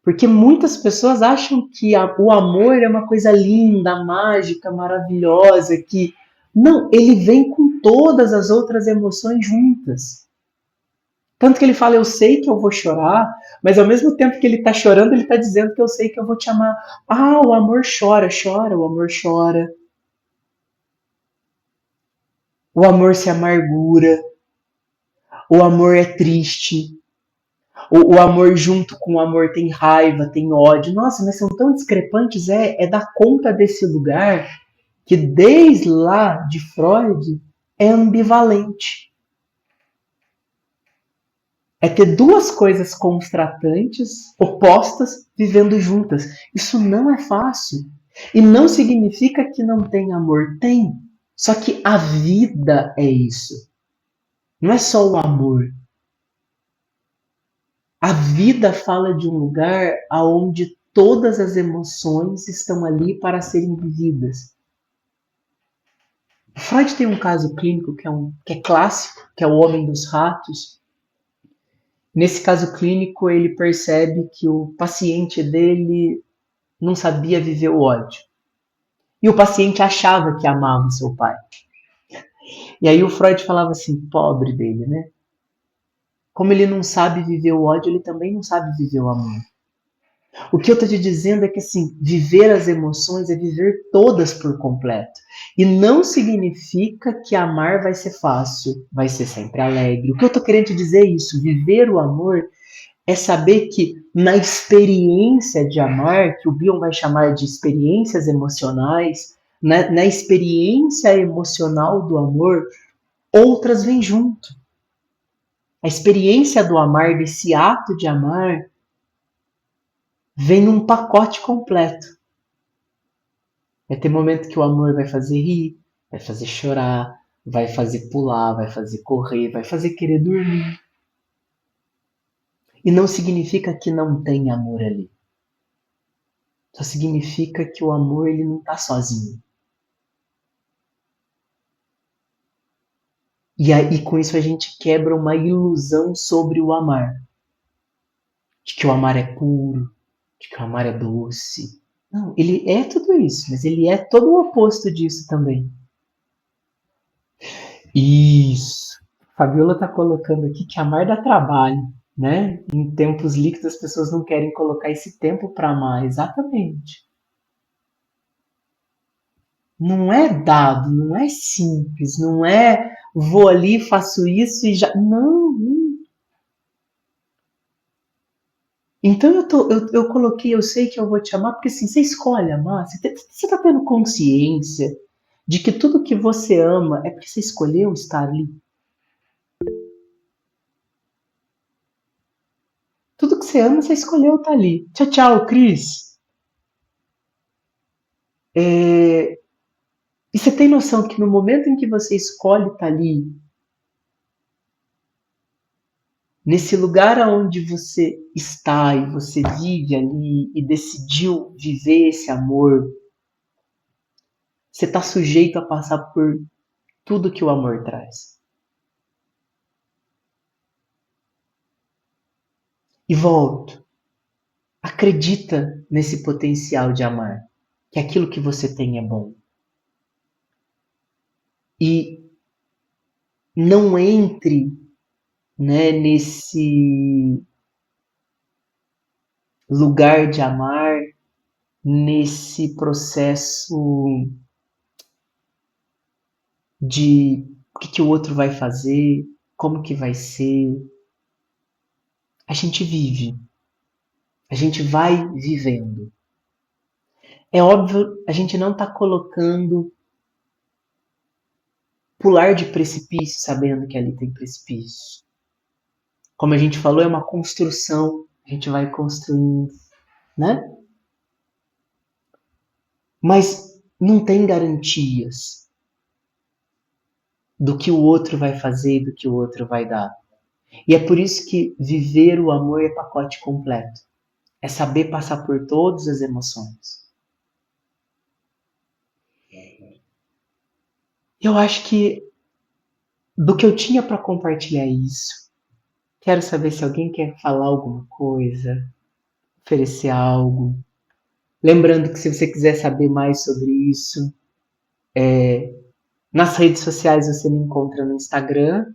Porque muitas pessoas acham que o amor é uma coisa linda, mágica, maravilhosa, que não, ele vem com todas as outras emoções juntas. Tanto que ele fala: eu sei que eu vou chorar, mas ao mesmo tempo que ele está chorando, ele está dizendo que eu sei que eu vou te amar. Ah, o amor chora, chora, o amor chora. O amor se amargura. O amor é triste. O amor junto com o amor tem raiva, tem ódio. Nossa, mas são tão discrepantes. É dar conta desse lugar que desde lá de Freud é ambivalente. É ter duas coisas constratantes, opostas, vivendo juntas. Isso não é fácil. E não significa que não tem amor. Tem. Só que a vida é isso. Não é só o amor. A vida fala de um lugar onde todas as emoções estão ali para serem vividas. Freud tem um caso clínico que é clássico, que é o homem dos ratos. Nesse caso clínico, ele percebe que o paciente dele não sabia viver o ódio. E o paciente achava que amava o seu pai. E aí o Freud falava assim: pobre dele, né? Como ele não sabe viver o ódio, ele também não sabe viver o amor. O que eu estou te dizendo é que, assim, viver as emoções é viver todas por completo. E não significa que amar vai ser fácil, vai ser sempre alegre. O que eu estou querendo te dizer é isso: viver o amor é saber que na experiência de amar, que o Bion vai chamar de experiências emocionais, na experiência emocional do amor, outras vêm junto. A experiência do amar, desse ato de amar, vem num pacote completo. Vai ter momento que o amor vai fazer rir, vai fazer chorar, vai fazer pular, vai fazer correr, vai fazer querer dormir. E não significa que não tem amor ali. Só significa que o amor ele não está sozinho. E aí com isso a gente quebra uma ilusão sobre o amar. De que o amar é puro, de que o amar é doce. Não, ele é tudo isso, mas ele é todo o oposto disso também. Isso. Fabiola está colocando aqui que amar dá trabalho, né? Em tempos líquidos as pessoas não querem colocar esse tempo para amar. Exatamente. Não é dado, não é simples, não é vou ali, faço isso e já. Não. Então eu coloquei, eu sei que eu vou te amar, porque assim, você escolhe amar, você está tendo consciência de que tudo que você ama é porque você escolheu estar ali. Tudo que você ama, você escolheu estar ali. Tchau, tchau, Cris. E você tem noção que no momento em que você escolhe estar ali, nesse lugar onde você está e você vive ali e decidiu viver esse amor, você está sujeito a passar por tudo que o amor traz. E volto. Acredita nesse potencial de amar, que aquilo que você tem é bom. E não entre, né, lugar de amar nesse processo de o que o outro vai fazer, como que vai ser. A gente vive, a gente vai vivendo. É óbvio, a gente não está colocando pular de precipício sabendo que ali tem precipício. Como a gente falou, é uma construção, a gente vai construindo, né? Mas não tem garantias do que o outro vai fazer e do que o outro vai dar. E é por isso que viver o amor é pacote completo. É saber passar por todas as emoções. Eu acho que do que eu tinha para compartilhar é isso. Quero saber se alguém quer falar alguma coisa, oferecer algo. Lembrando que se você quiser saber mais sobre isso, nas redes sociais você me encontra no Instagram,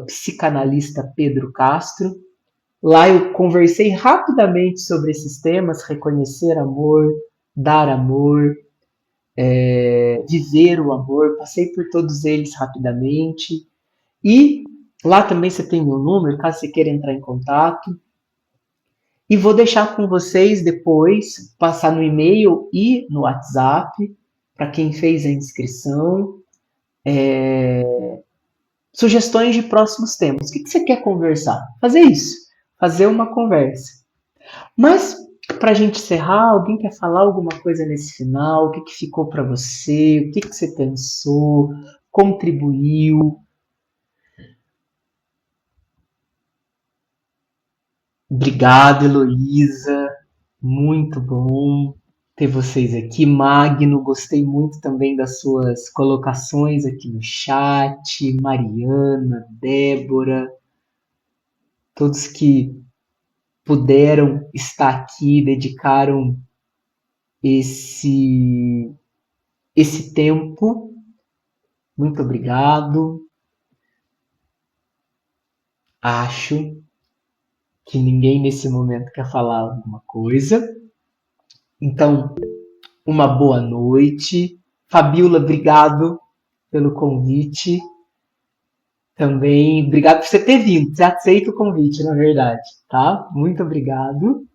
@psicanalistapedrocastro. Lá eu conversei rapidamente sobre esses temas: reconhecer amor, dar amor, viver o amor. Passei por todos eles rapidamente. E lá também você tem meu número, caso você queira entrar em contato. E vou deixar com vocês depois, passar no e-mail e no WhatsApp, para quem fez a inscrição, sugestões de próximos temas. O que você quer conversar? Fazer isso, fazer uma conversa. Mas, para a gente encerrar, alguém quer falar alguma coisa nesse final? O que ficou para você? O que você pensou? Contribuiu? Obrigado, Heloísa. Muito bom ter vocês aqui. Magno, gostei muito também das suas colocações aqui no chat. Mariana, Débora, todos que puderam estar aqui, dedicaram esse tempo. Muito obrigado. Acho que ninguém nesse momento quer falar alguma coisa. Então, uma boa noite. Fabiola, obrigado pelo convite. Também, obrigado por você ter vindo. Você aceita o convite, na verdade, tá? Muito obrigado.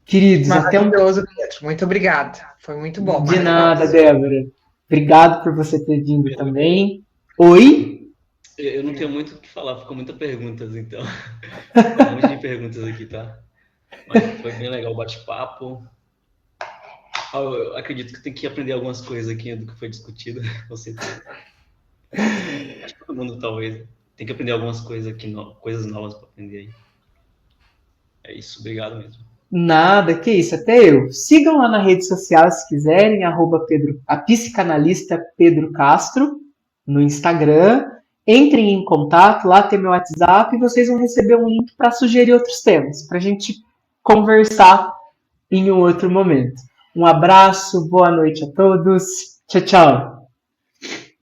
Queridos, Maravilhoso, Pedro. Muito obrigada. Foi muito bom. De nada, Débora. Obrigado por você ter vindo também. Oi? Eu não tenho muito o que falar, ficou muitas perguntas, então. Um monte de perguntas aqui, tá? Mas foi bem legal o bate-papo. Eu acredito que tem que aprender algumas coisas aqui do que foi discutido, com certeza. Acho que todo mundo, talvez, tem que aprender algumas coisas aqui, coisas novas para aprender aí. É isso, obrigado mesmo. Nada, que isso, até eu. Sigam lá na rede social se quiserem, a psicanalista Pedro Castro, no Instagram. Entrem em contato, lá tem meu WhatsApp e vocês vão receber um link para sugerir outros temas, para a gente conversar em um outro momento. Um abraço, boa noite a todos. Tchau, tchau.